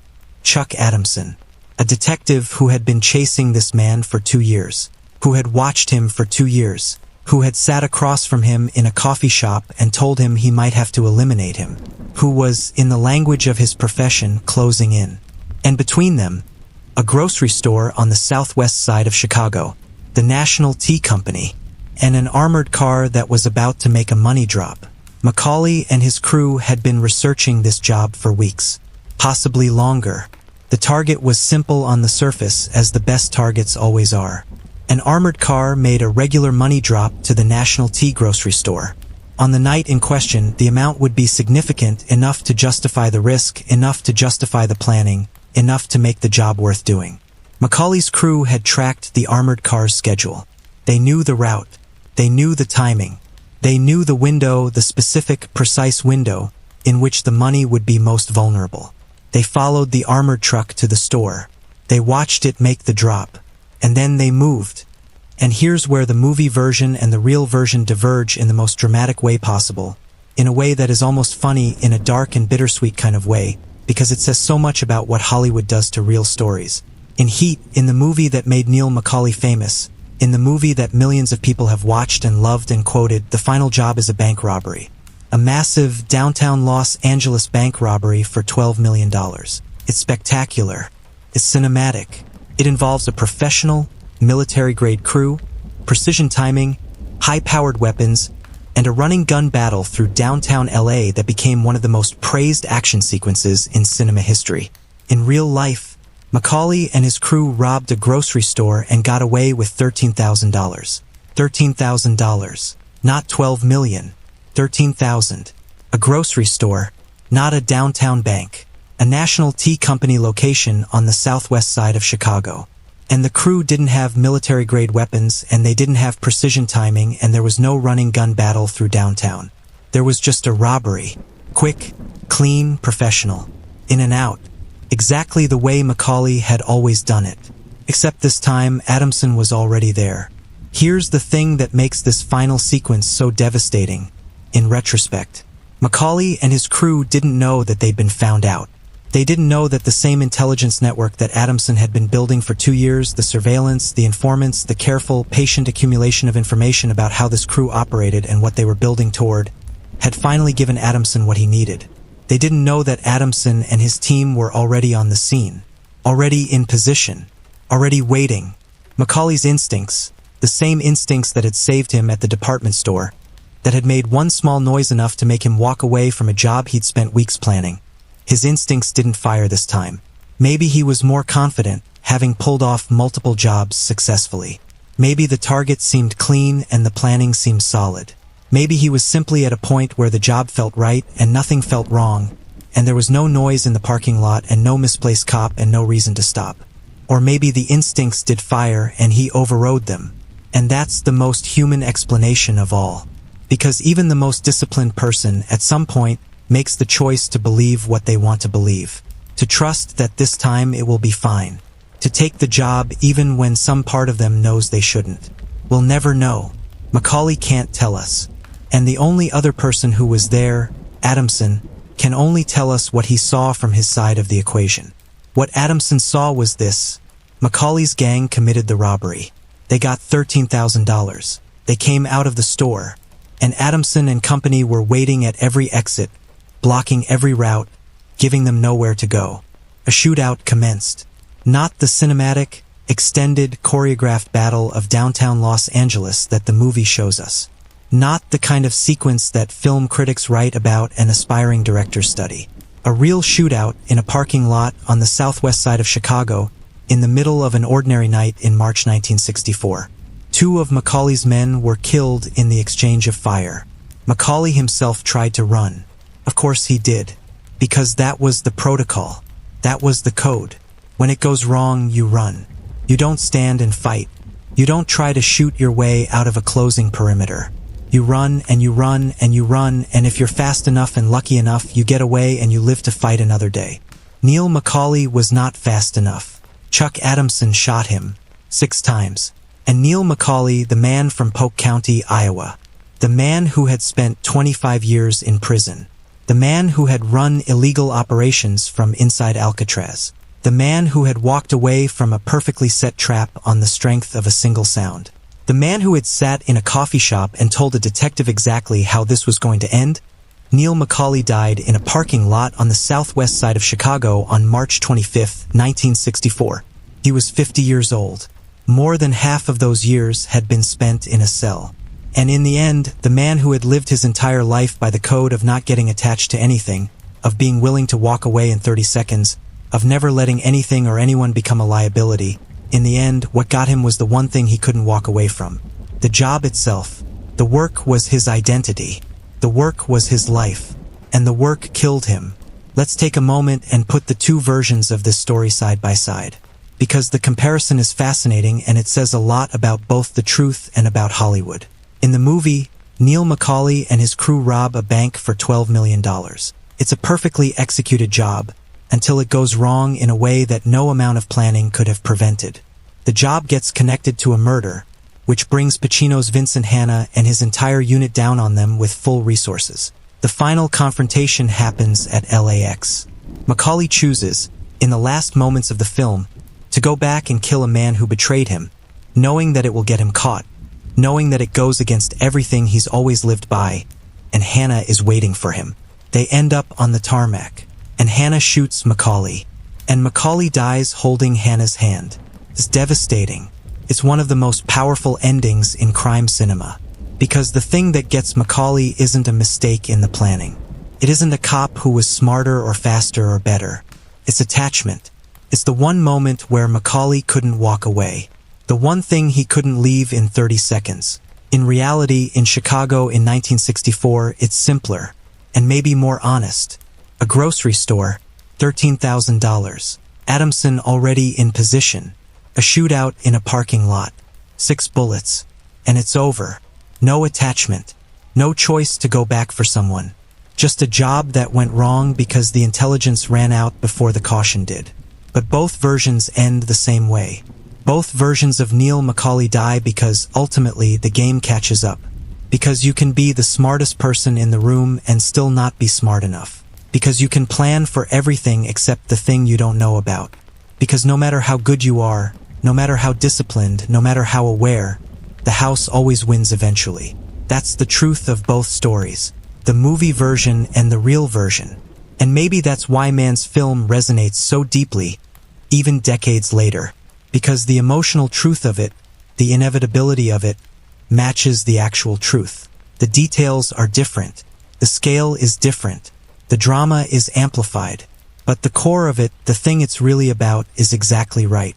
Chuck Adamson, a detective who had been chasing this man for 2 years, who had watched him for 2 years, who had sat across from him in a coffee shop and told him he might have to eliminate him, who was, in the language of his profession, closing in. And between them, a grocery store on the southwest side of Chicago, the National Tea Company, and an armored car that was about to make a money drop. Macaulay and his crew had been researching this job for weeks, possibly longer. The target was simple on the surface, as the best targets always are. An armored car made a regular money drop to the National Tea grocery store. On the night in question, the amount would be significant enough to justify the risk, enough to justify the planning, enough to make the job worth doing. Macaulay's crew had tracked the armored car's schedule. They knew the route. They knew the timing. They knew the window, the specific, precise window in which the money would be most vulnerable. They followed the armored truck to the store. They watched it make the drop. And then they moved. And here's where the movie version and the real version diverge in the most dramatic way possible, in a way that is almost funny in a dark and bittersweet kind of way, because it says so much about what Hollywood does to real stories. In Heat, in the movie that made Neil McCauley famous, in the movie that millions of people have watched and loved and quoted, the final job is a bank robbery. A massive downtown Los Angeles bank robbery for $12 million. It's spectacular. It's cinematic. It involves a professional, military-grade crew, precision timing, high-powered weapons, and a running gun battle through downtown LA that became one of the most praised action sequences in cinema history. In real life, Macaulay and his crew robbed a grocery store and got away with $13,000. $13,000. Not $12 million. $13,000. A grocery store, not a downtown bank. A National Tea Company location on the southwest side of Chicago. And the crew didn't have military-grade weapons, and they didn't have precision timing, and there was no running gun battle through downtown. There was just a robbery. Quick, clean, professional. In and out. Exactly the way Macaulay had always done it. Except this time, Adamson was already there. Here's the thing that makes this final sequence so devastating. In retrospect, Macaulay and his crew didn't know that they'd been found out. They didn't know that the same intelligence network that Adamson had been building for 2 years, the surveillance, the informants, the careful, patient accumulation of information about how this crew operated and what they were building toward, had finally given Adamson what he needed. They didn't know that Adamson and his team were already on the scene, already in position, already waiting. Macaulay's instincts, the same instincts that had saved him at the department store, that had made one small noise enough to make him walk away from a job he'd spent weeks planning. His instincts didn't fire this time. Maybe he was more confident, having pulled off multiple jobs successfully. Maybe the target seemed clean and the planning seemed solid. Maybe he was simply at a point where the job felt right and nothing felt wrong, and there was no noise in the parking lot and no misplaced cop and no reason to stop. Or maybe the instincts did fire and he overrode them. And that's the most human explanation of all. Because even the most disciplined person, at some point, makes the choice to believe what they want to believe. To trust that this time it will be fine. To take the job even when some part of them knows they shouldn't. We'll never know. Macaulay can't tell us. And the only other person who was there, Adamson, can only tell us what he saw from his side of the equation. What Adamson saw was this. Macaulay's gang committed the robbery. They got $13,000. They came out of the store. And Adamson and company were waiting at every exit, blocking every route, giving them nowhere to go. A shootout commenced. Not the cinematic, extended, choreographed battle of downtown Los Angeles that the movie shows us. Not the kind of sequence that film critics write about and aspiring directors study. A real shootout in a parking lot on the southwest side of Chicago, in the middle of an ordinary night in March 1964. 2 of Macaulay's men were killed in the exchange of fire. Macaulay himself tried to run. Of course he did. Because that was the protocol. That was the code. When it goes wrong, you run. You don't stand and fight. You don't try to shoot your way out of a closing perimeter. You run and you run and you run, and if you're fast enough and lucky enough, you get away and you live to fight another day. Neil McCauley was not fast enough. Chuck Adamson shot him 6 times. And Neil McCauley, the man from Polk County, Iowa. The man who had spent 25 years in prison. The man who had run illegal operations from INSIDE Alcatraz. The man who had walked away from a perfectly set trap on the strength of a single sound. The man who had sat in a coffee shop and told a detective exactly how this was going to end. Neil McCauley died in a parking lot on the southwest side of Chicago on March 25, 1964. He was 50 years old. More than half of those years had been spent in a cell. And in the end, the man who had lived his entire life by the code of not getting attached to anything, of being willing to walk away in 30 seconds, of never letting anything or anyone become a liability, in the end, what got him was the one thing he couldn't walk away from. The job itself. The work was his identity. The work was his life. And the work killed him. Let's take a moment and put the two versions of this story side by side. Because the comparison is fascinating and it says a lot about both the truth and about Hollywood. In the movie, Neil McCauley and his crew rob a bank for $12 million. It's a perfectly executed job, until it goes wrong in a way that no amount of planning could have prevented. The job gets connected to a murder, which brings Pacino's Vincent Hanna and his entire unit down on them with full resources. The final confrontation happens at LAX. Macaulay chooses, in the last moments of the film, to go back and kill a man who betrayed him, knowing that it will get him caught, knowing that it goes against everything he's always lived by, and Hanna is waiting for him. They end up on the tarmac, and Hanna shoots Macaulay, and Macaulay dies holding Hanna's hand. It's devastating. It's one of the most powerful endings in crime cinema, because the thing that gets Macaulay isn't a mistake in the planning. It isn't a cop who was smarter or faster or better. It's attachment. It's the one moment where Macaulay couldn't walk away. The one thing he couldn't leave in 30 seconds. In reality, in Chicago in 1964, it's simpler, and maybe more honest. A grocery store, $13,000. Adamson already in position. A shootout in a parking lot. 6 bullets. And it's over. No attachment. No choice to go back for someone. Just a job that went wrong because the intelligence ran out before the caution did. But both versions end the same way. Both versions of Neil McCauley die because ultimately the game catches up. Because you can be the smartest person in the room and still not be smart enough. Because you can plan for everything except the thing you don't know about. Because no matter how good you are, no matter how disciplined, no matter how aware, the house always wins eventually. That's the truth of both stories. The movie version and the real version. And maybe that's why Mann's film resonates so deeply, even decades later. Because the emotional truth of it, the inevitability of it, matches the actual truth. The details are different. The scale is different. The drama is amplified. But the core of it, the thing it's really about, is exactly right.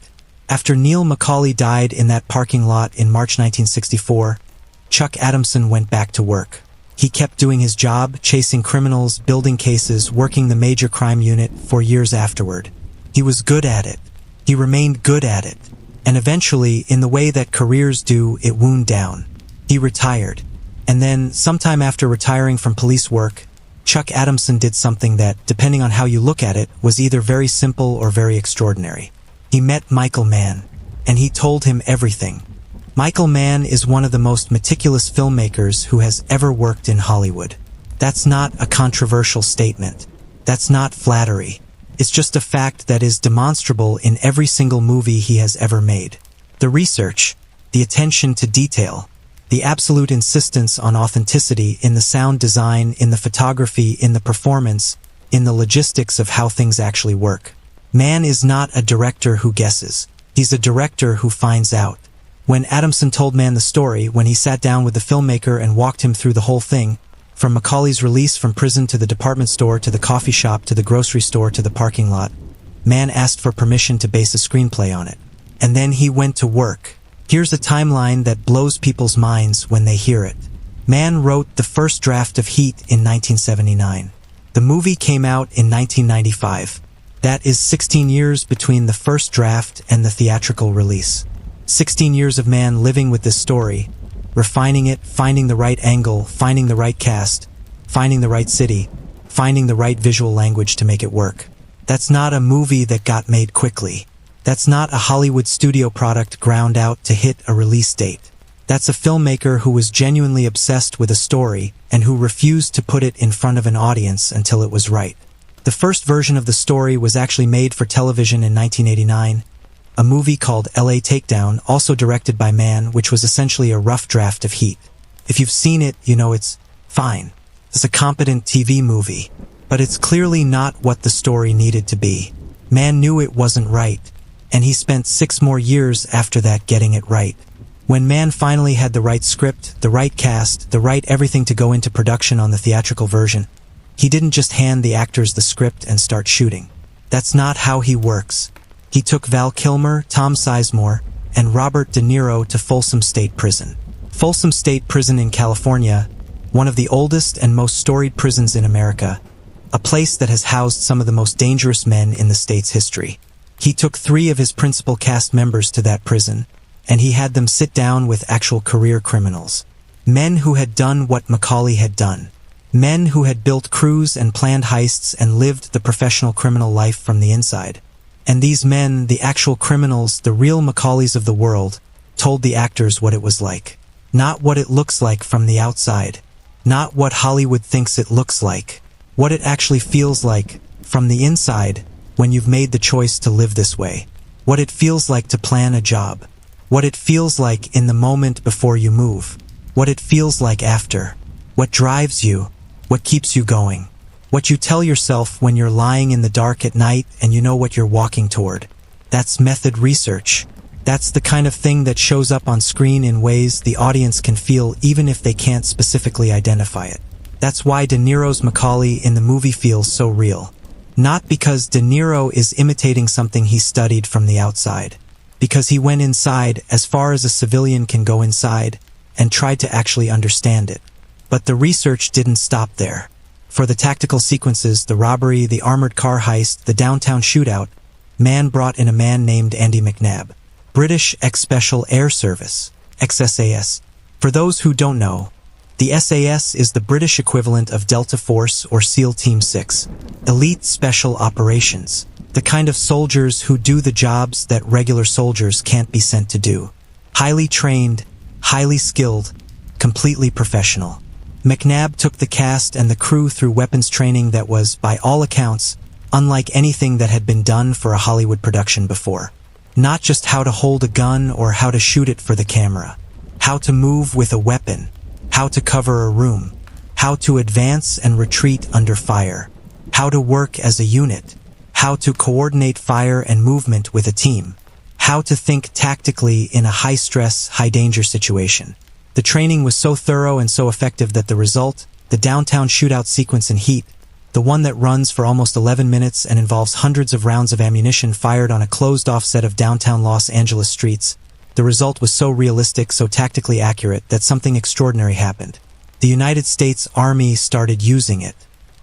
After Neil McCauley died in that parking lot in March 1964, Chuck Adamson went back to work. He kept doing his job, chasing criminals, building cases, working the major crime unit for years afterward. He was good at it. He remained good at it. And eventually, in the way that careers do, it wound down. He retired. And then, sometime after retiring from police work, Chuck Adamson did something that, depending on how you look at it, was either very simple or very extraordinary. He met Michael Mann, and he told him everything. Michael Mann is one of the most meticulous filmmakers who has ever worked in Hollywood. That's not a controversial statement. That's not flattery. It's just a fact that is demonstrable in every single movie he has ever made. The research, the attention to detail, the absolute insistence on authenticity in the sound design, in the photography, in the performance, in the logistics of how things actually work. Mann is not a director who guesses. He's a director who finds out. When Adamson told Mann the story, when he sat down with the filmmaker and walked him through the whole thing, from Macaulay's release from prison to the department store to the coffee shop to the grocery store to the parking lot, Mann asked for permission to base a screenplay on it. And then he went to work. Here's a timeline that blows people's minds when they hear it. Mann wrote the first draft of Heat in 1979. The movie came out in 1995. That is 16 years between the first draft and the theatrical release. 16 years of Mann living with this story, refining it, finding the right angle, finding the right cast, finding the right city, finding the right visual language to make it work. That's not a movie that got made quickly. That's not a Hollywood studio product ground out to hit a release date. That's a filmmaker who was genuinely obsessed with a story and who refused to put it in front of an audience until it was right. The first version of the story was actually made for television in 1989, a movie called LA Takedown, also directed by Mann, which was essentially a rough draft of Heat. If you've seen it, you know it's fine. It's a competent TV movie, but it's clearly not what the story needed to be. Mann knew it wasn't right, and he spent 6 more years after that getting it right. When Mann finally had the right script, the right cast, the right everything to go into production on the theatrical version, he didn't just hand the actors the script and start shooting. That's not how he works. He took Val Kilmer, Tom Sizemore, and Robert De Niro to Folsom State Prison. Folsom State Prison in California, one of the oldest and most storied prisons in America, a place that has housed some of the most dangerous men in the state's history. He took 3 of his principal cast members to that prison, and he had them sit down with actual career criminals. Men who had done what Macaulay had done. Men who had built crews and planned heists and lived the professional criminal life from the inside. And these men, the actual criminals, the real Macaulays of the world, told the actors what it was like. Not what it looks like from the outside. Not what Hollywood thinks it looks like. What it actually feels like, from the inside, when you've made the choice to live this way. What it feels like to plan a job. What it feels like in the moment before you move. What it feels like after. What drives you. What keeps you going. What you tell yourself when you're lying in the dark at night and you know what you're walking toward. That's method research. That's the kind of thing that shows up on screen in ways the audience can feel even if they can't specifically identify it. That's why De Niro's Macaulay in the movie feels so real. Not because De Niro is imitating something he studied from the outside. Because he went inside, as far as a civilian can go inside, and tried to actually understand it. But the research didn't stop there. For the tactical sequences, the robbery, the armored car heist, the downtown shootout, Mann brought in a man named Andy McNabb. British Ex-Special Air Service, ex-SAS. For those who don't know, the SAS is the British equivalent of Delta Force or SEAL Team 6. Elite Special Operations. The kind of soldiers who do the jobs that regular soldiers can't be sent to do. Highly trained, highly skilled, completely professional. McNabb took the cast and the crew through weapons training that was, by all accounts, unlike anything that had been done for a Hollywood production before. Not just how to hold a gun or how to shoot it for the camera. How to move with a weapon. How to cover a room. How to advance and retreat under fire. How to work as a unit. How to coordinate fire and movement with a team. How to think tactically in a high-stress, high-danger situation. The training was so thorough and so effective that the result, the downtown shootout sequence in Heat, the one that runs for almost 11 minutes and involves hundreds of rounds of ammunition fired on a closed-off set of downtown Los Angeles streets, the result was so realistic, so tactically accurate that something extraordinary happened. The United States Army started using it.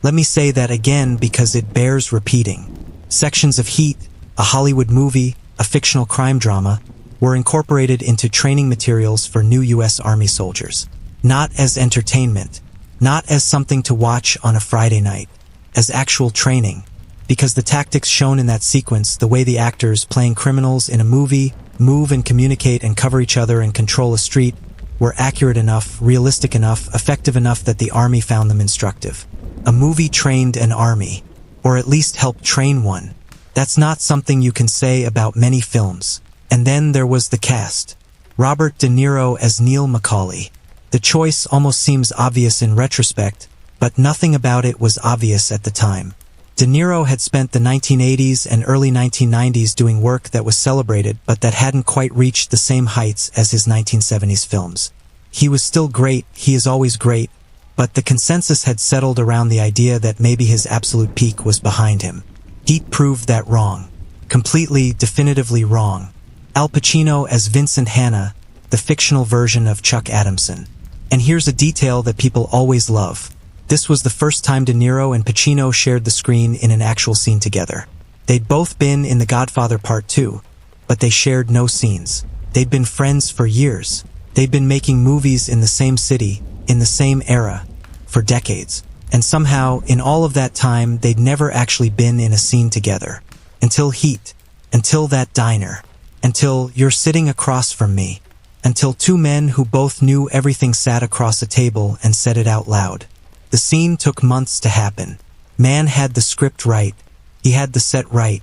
Let me say that again because it bears repeating. Sections of Heat, a Hollywood movie, a fictional crime drama, were incorporated into training materials for new U.S. Army soldiers. Not as entertainment, not as something to watch on a Friday night, as actual training, because the tactics shown in that sequence, the way the actors playing criminals in a movie move and communicate and cover each other and control a street, were accurate enough, realistic enough, effective enough that the Army found them instructive. A movie trained an army, or at least helped train one. That's not something you can say about many films. And then there was the cast. Robert De Niro as Neil McCauley. The choice almost seems obvious in retrospect, but nothing about it was obvious at the time. De Niro had spent the 1980s and early 1990s doing work that was celebrated but that hadn't quite reached the same heights as his 1970s films. He was still great, he is always great, but the consensus had settled around the idea that maybe his absolute peak was behind him. Heat proved that wrong. Completely, definitively wrong. Al Pacino as Vincent Hanna, the fictional version of Chuck Adamson. And here's a detail that people always love. This was the first time De Niro and Pacino shared the screen in an actual scene together. They'd both been in The Godfather Part 2, but they shared no scenes. They'd been friends for years. They'd been making movies in the same city, in the same era, for decades. And somehow, in all of that time, they'd never actually been in a scene together. Until Heat. Until that diner. Until You're Sitting Across From Me. Until two men who both knew everything sat across a table and said it out loud. The scene took months to happen. Mann had the script right, he had the set right,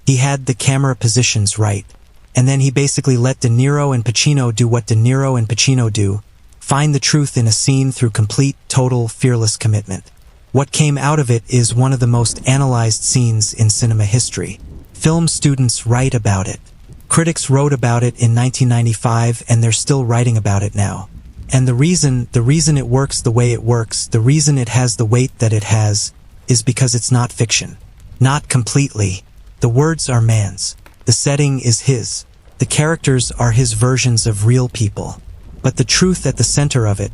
he had the camera positions right, and then he basically let De Niro and Pacino do what De Niro and Pacino do, find the truth in a scene through complete, total, fearless commitment. What came out of it is one of the most analyzed scenes in cinema history. Film students write about it. Critics wrote about it in 1995 and they're still writing about it now. And the reason it works the way it works, the reason it has the weight that it has, is because it's not fiction. Not completely. The words are Mann's. The setting is his. The characters are his versions of real people. But the truth at the center of it,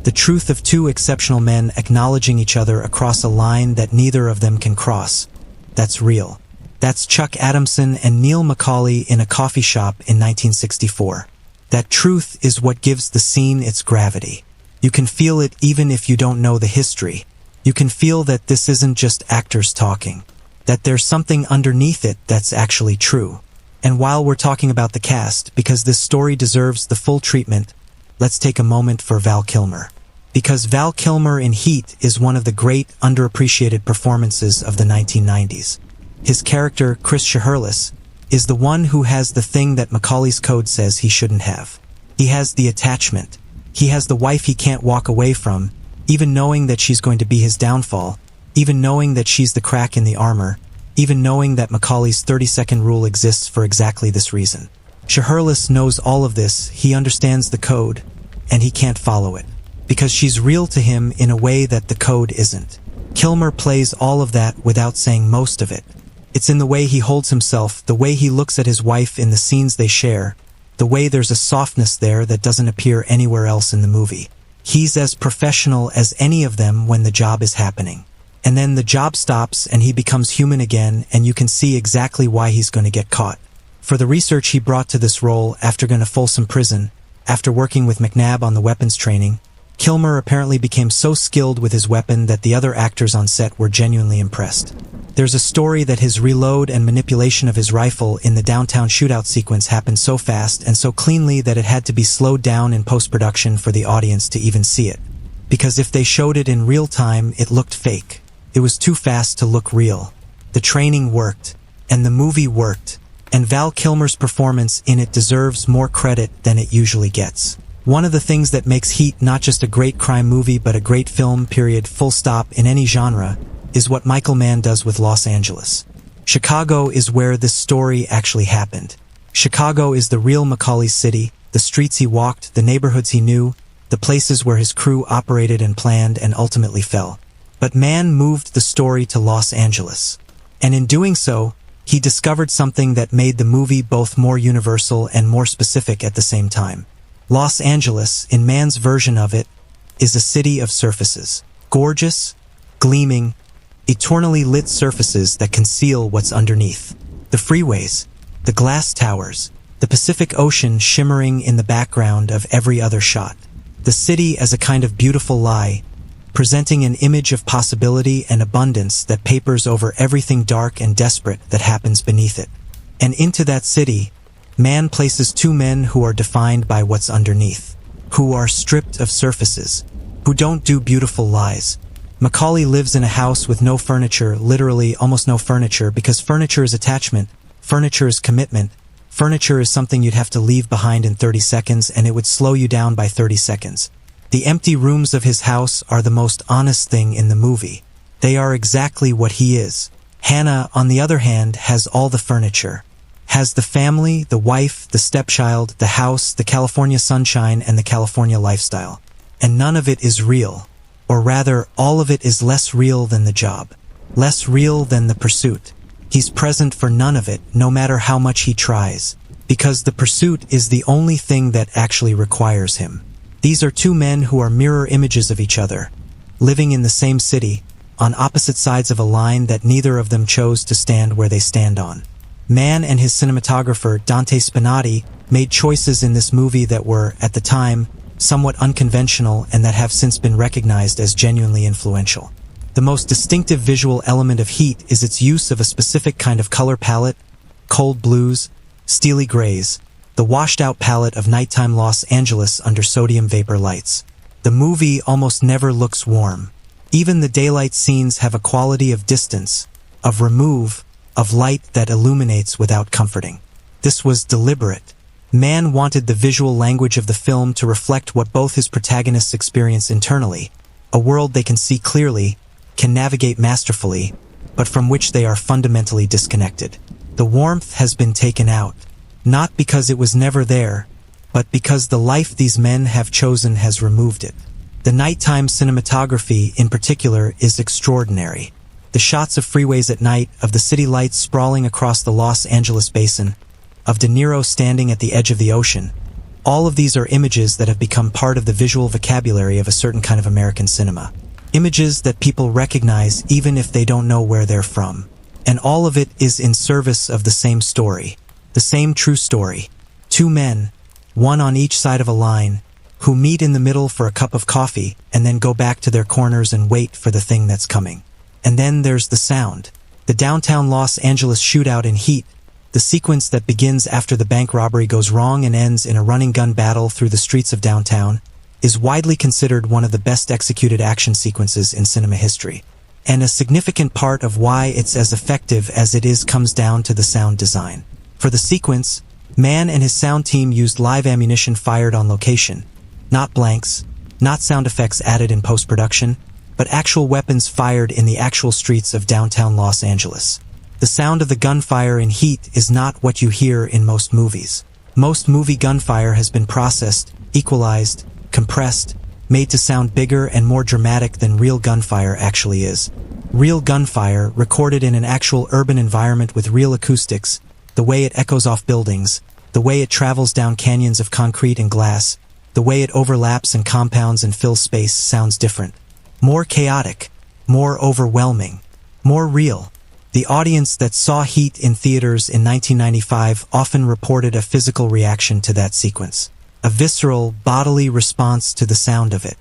the truth of two exceptional men acknowledging each other across a line that neither of them can cross, that's real. That's Chuck Adamson and Neil McCauley in a coffee shop in 1964. That truth is what gives the scene its gravity. You can feel it even if you don't know the history. You can feel that this isn't just actors talking. That there's something underneath it that's actually true. And while we're talking about the cast, because this story deserves the full treatment, let's take a moment for Val Kilmer. Because Val Kilmer in Heat is one of the great, underappreciated performances of the 1990s. His character, Chris Shiherlis, is the one who has the thing that Macaulay's code says he shouldn't have. He has the attachment. He has the wife he can't walk away from, even knowing that she's going to be his downfall, even knowing that she's the crack in the armor, even knowing that Macaulay's 30-second rule exists for exactly this reason. Shiherlis knows all of this, he understands the code, and he can't follow it. Because she's real to him in a way that the code isn't. Kilmer plays all of that without saying most of it. It's in the way he holds himself, the way he looks at his wife in the scenes they share, the way there's a softness there that doesn't appear anywhere else in the movie. He's as professional as any of them when the job is happening. And then the job stops and he becomes human again, and you can see exactly why he's going to get caught. For the research he brought to this role after going to Folsom Prison, after working with McNabb on the weapons training, Kilmer apparently became so skilled with his weapon that the other actors on set were genuinely impressed. There's a story that his reload and manipulation of his rifle in the downtown shootout sequence happened so fast and so cleanly that it had to be slowed down in post-production for the audience to even see it. Because if they showed it in real time, it looked fake. It was too fast to look real. The training worked, and the movie worked, and Val Kilmer's performance in it deserves more credit than it usually gets. One of the things that makes Heat not just a great crime movie but a great film, period, full stop, in any genre, is what Michael Mann does with Los Angeles. Chicago is where this story actually happened. Chicago is the real Macaulay's city, the streets he walked, the neighborhoods he knew, the places where his crew operated and planned and ultimately fell. But Mann moved the story to Los Angeles. And in doing so, he discovered something that made the movie both more universal and more specific at the same time. Los Angeles, in Mann's version of it, is a city of surfaces. Gorgeous, gleaming, eternally lit surfaces that conceal what's underneath. The freeways, the glass towers, the Pacific Ocean shimmering in the background of every other shot. The city as a kind of beautiful lie, presenting an image of possibility and abundance that papers over everything dark and desperate that happens beneath it. And into that city, Mann places two men who are defined by what's underneath, who are stripped of surfaces, who don't do beautiful lies. Macaulay lives in a house with no furniture, literally almost no furniture, because furniture is attachment, furniture is commitment, furniture is something you'd have to leave behind in 30 seconds and it would slow you down by 30 seconds. The empty rooms of his house are the most honest thing in the movie. They are exactly what he is. Hannah, on the other hand, has all the furniture. Has the family, the wife, the stepchild, the house, the California sunshine, and the California lifestyle. And none of it is real. Or rather, all of it is less real than the job. Less real than the pursuit. He's present for none of it, no matter how much he tries. Because the pursuit is the only thing that actually requires him. These are two men who are mirror images of each other, living in the same city, on opposite sides of a line that neither of them chose to stand where they stand on. Mann and his cinematographer, Dante Spinati, made choices in this movie that were, at the time, somewhat unconventional and that have since been recognized as genuinely influential. The most distinctive visual element of Heat is its use of a specific kind of color palette, cold blues, steely grays, the washed-out palette of nighttime Los Angeles under sodium vapor lights. The movie almost never looks warm. Even the daylight scenes have a quality of distance, of remove, of light that illuminates without comforting. This was deliberate. Mann wanted the visual language of the film to reflect what both his protagonists experience internally, a world they can see clearly, can navigate masterfully, but from which they are fundamentally disconnected. The warmth has been taken out, not because it was never there, but because the life these men have chosen has removed it. The nighttime cinematography, in particular, is extraordinary. The shots of freeways at night, of the city lights sprawling across the Los Angeles basin, of De Niro standing at the edge of the ocean, all of these are images that have become part of the visual vocabulary of a certain kind of American cinema. Images that people recognize even if they don't know where they're from. And all of it is in service of the same story. The same true story. Two men, one on each side of a line, who meet in the middle for a cup of coffee and then go back to their corners and wait for the thing that's coming. And then there's the sound. The downtown Los Angeles shootout in Heat, the sequence that begins after the bank robbery goes wrong and ends in a running gun battle through the streets of downtown, is widely considered one of the best executed action sequences in cinema history. And a significant part of why it's as effective as it is comes down to the sound design. For the sequence, Mann and his sound team used live ammunition fired on location, not blanks, not sound effects added in post-production, but actual weapons fired in the actual streets of downtown Los Angeles. The sound of the gunfire in Heat is not what you hear in most movies. Most movie gunfire has been processed, equalized, compressed, made to sound bigger and more dramatic than real gunfire actually is. Real gunfire, recorded in an actual urban environment with real acoustics, the way it echoes off buildings, the way it travels down canyons of concrete and glass, the way it overlaps and compounds and fills space sounds different. More chaotic, more overwhelming, more real. The audience that saw Heat in theaters in 1995 often reported a physical reaction to that sequence. A visceral, bodily response to the sound of it.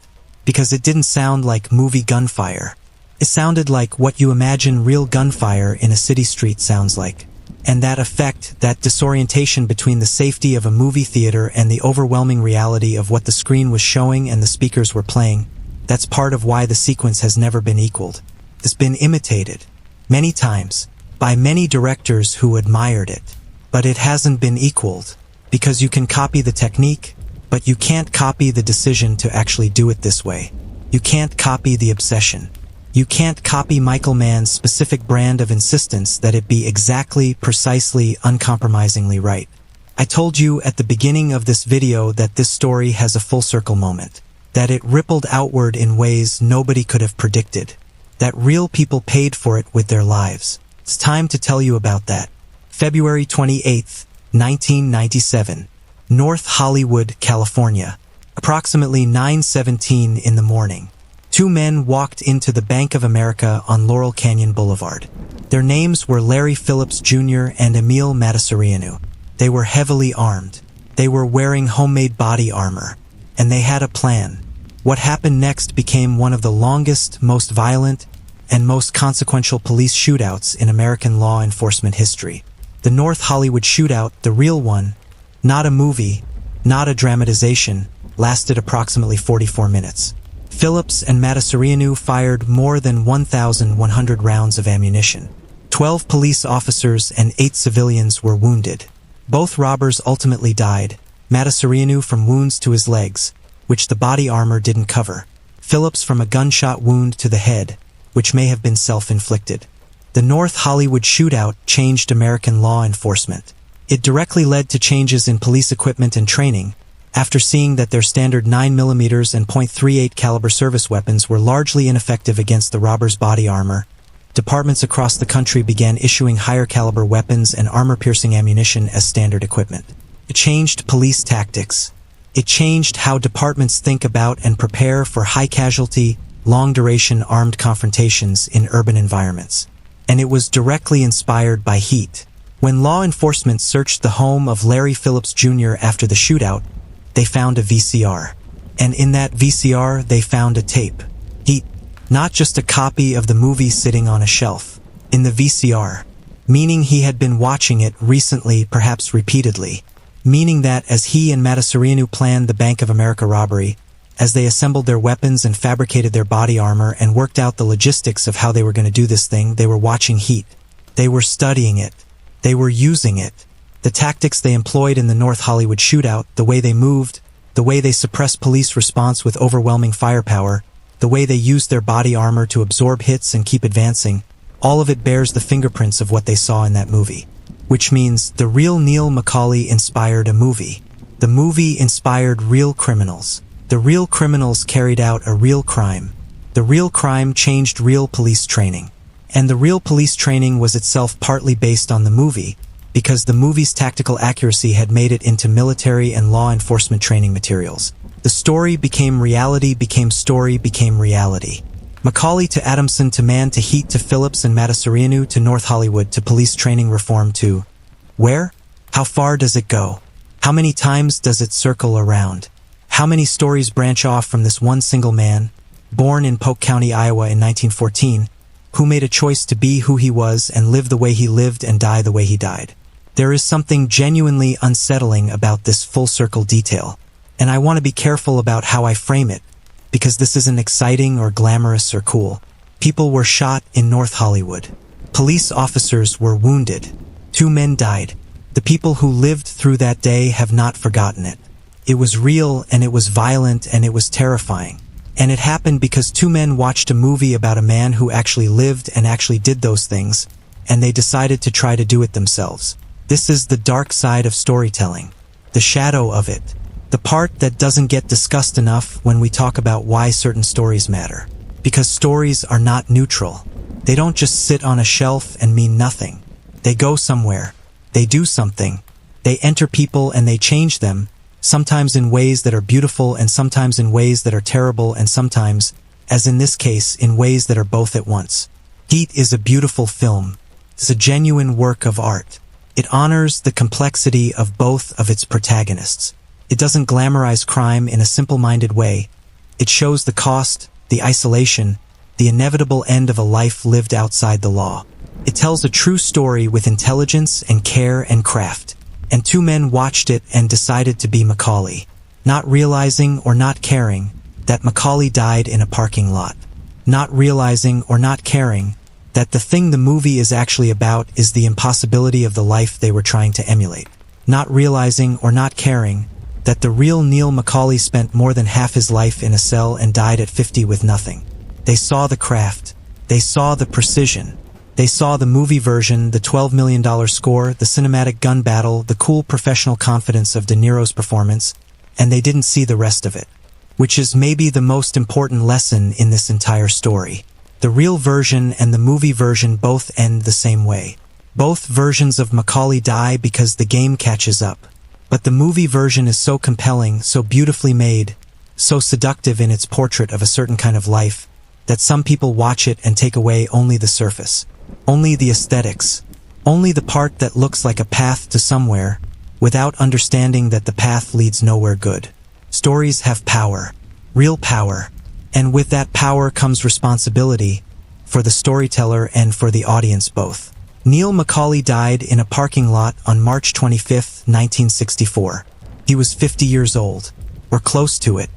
Because it didn't sound like movie gunfire. It sounded like what you imagine real gunfire in a city street sounds like. And that effect, that disorientation between the safety of a movie theater and the overwhelming reality of what the screen was showing and the speakers were playing, that's part of why the sequence has never been equaled. It's been imitated, many times, by many directors who admired it. But it hasn't been equaled, because you can copy the technique, but you can't copy the decision to actually do it this way. You can't copy the obsession. You can't copy Michael Mann's specific brand of insistence that it be exactly, precisely, uncompromisingly right. I told you at the beginning of this video that this story has a full circle moment, that it rippled outward in ways nobody could have predicted, that real people paid for it with their lives. It's time to tell you about that. February 28th, 1997, North Hollywood, California, approximately 9:17 in the morning. Two men walked into the Bank of America on Laurel Canyon Boulevard. Their names were Larry Phillips Jr. and Emil Matasareanu. They were heavily armed. They were wearing homemade body armor. And they had a plan. What happened next became one of the longest, most violent, and most consequential police shootouts in American law enforcement history. The North Hollywood shootout, the real one, not a movie, not a dramatization, lasted approximately 44 minutes. Phillips and Matasareanu fired more than 1,100 rounds of ammunition. 12 police officers and 8 civilians were wounded. Both robbers ultimately died, Matasareanu from wounds to his legs, which the body armor didn't cover. Phillips from a gunshot wound to the head, which may have been self-inflicted. The North Hollywood shootout changed American law enforcement. It directly led to changes in police equipment and training, after seeing that their standard 9mm and .38 caliber service weapons were largely ineffective against the robbers' body armor. Departments across the country began issuing higher caliber weapons and armor-piercing ammunition as standard equipment. It changed police tactics. It changed how departments think about and prepare for high-casualty, long-duration armed confrontations in urban environments. And it was directly inspired by Heat. When law enforcement searched the home of Larry Phillips Jr. after the shootout, they found a VCR. And in that VCR, they found a tape. Heat. Not just a copy of the movie sitting on a shelf. In the VCR. Meaning he had been watching it recently, perhaps repeatedly. Meaning that as he and Matasareanu planned the Bank of America robbery, As they assembled their weapons and fabricated their body armor and worked out the logistics of how they were going to do this thing, they were watching Heat. They were studying it. They were using it. The tactics they employed in the North Hollywood shootout, the way they moved, the way they suppressed police response with overwhelming firepower, the way they used their body armor to absorb hits and keep advancing, all of it bears the fingerprints of what they saw in that movie. Which means the real Neil McCauley inspired a movie. The movie inspired real criminals. The real criminals carried out a real crime. The real crime changed real police training. And the real police training was itself partly based on the movie, because the movie's tactical accuracy had made it into military and law enforcement training materials. The story became reality, became story, became reality. Macaulay to Adamson to Mann to Heat to Phillips and Matasarianu to North Hollywood to police training reform to where? How far does it go? How many times does it circle around? How many stories branch off from this one single man, born in Polk County, Iowa in 1914, who made a choice to be who he was and live the way he lived and die the way he died? There is something genuinely unsettling about this full-circle detail, and I want to be careful about how I frame it, because this isn't exciting or glamorous or cool. People were shot in North Hollywood. Police officers were wounded. 2 men died. The people who lived through that day have not forgotten it. It was real, and it was violent, and it was terrifying. And it happened because 2 men watched a movie about a man who actually lived and actually did those things, and they decided to try to do it themselves. This is the dark side of storytelling. The shadow of it. The part that doesn't get discussed enough when we talk about why certain stories matter. Because stories are not neutral. They don't just sit on a shelf and mean nothing. They go somewhere. They do something. They enter people and they change them, sometimes in ways that are beautiful and sometimes in ways that are terrible and sometimes, as in this case, in ways that are both at once. Heat is a beautiful film. It's a genuine work of art. It honors the complexity of both of its protagonists. It doesn't glamorize crime in a simple-minded way. It shows the cost, the isolation, the inevitable end of a life lived outside the law. It tells a true story with intelligence and care and craft. And 2 men watched it and decided to be Macaulay, not realizing or not caring that Macaulay died in a parking lot. Not realizing or not caring that the thing the movie is actually about is the impossibility of the life they were trying to emulate. Not realizing or not caring that the real Neil McCauley spent more than half his life in a cell and died at 50 with nothing. They saw the craft. They saw the precision. They saw the movie version, the $12 million score, the cinematic gun battle, the cool professional confidence of De Niro's performance, and they didn't see the rest of it. Which is maybe the most important lesson in this entire story. The real version and the movie version both end the same way. Both versions of Macaulay die because the game catches up. But the movie version is so compelling, so beautifully made, so seductive in its portrait of a certain kind of life, that some people watch it and take away only the surface, only the aesthetics, only the part that looks like a path to somewhere, without understanding that the path leads nowhere good. Stories have power, real power, and with that power comes responsibility, for the storyteller and for the audience both. Neil McCauley died in a parking lot on March 25, 1964. He was 50 years old, or close to it.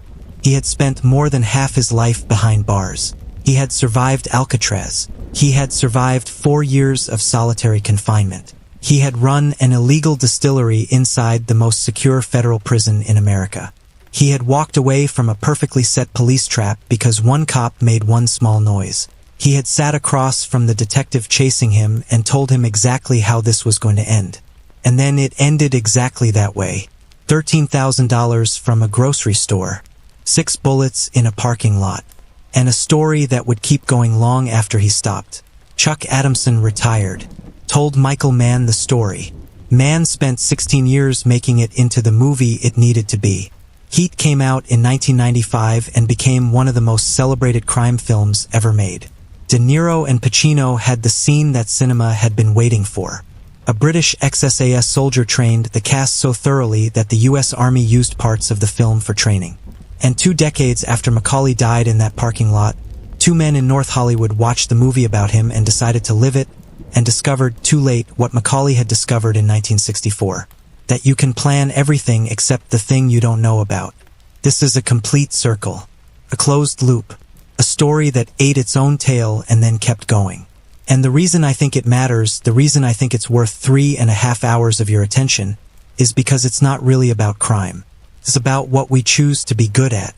He had spent more than half his life behind bars. He had survived Alcatraz. He had survived 4 years of solitary confinement. He had run an illegal distillery inside the most secure federal prison in America. He had walked away from a perfectly set police trap because one cop made one small noise. He had sat across from the detective chasing him and told him exactly how this was going to end. And then it ended exactly that way. $13,000 from a grocery store. 6 bullets in a parking lot. And a story that would keep going long after he stopped. Chuck Adamson retired. Told Michael Mann the story. Mann spent 16 years making it into the movie it needed to be. Heat came out in 1995 and became one of the most celebrated crime films ever made. De Niro and Pacino had the scene that cinema had been waiting for. A British ex-SAS soldier trained the cast so thoroughly that the US Army used parts of the film for training. And 2 decades after Macaulay died in that parking lot, 2 men in North Hollywood watched the movie about him and decided to live it, and discovered too late what Macaulay had discovered in 1964. That you can plan everything except the thing you don't know about. This is a complete circle, a closed loop, a story that ate its own tail and then kept going. And the reason I think it matters, the reason I think it's worth 3.5 hours of your attention, is because it's not really about crime. It's about what we choose to be good at,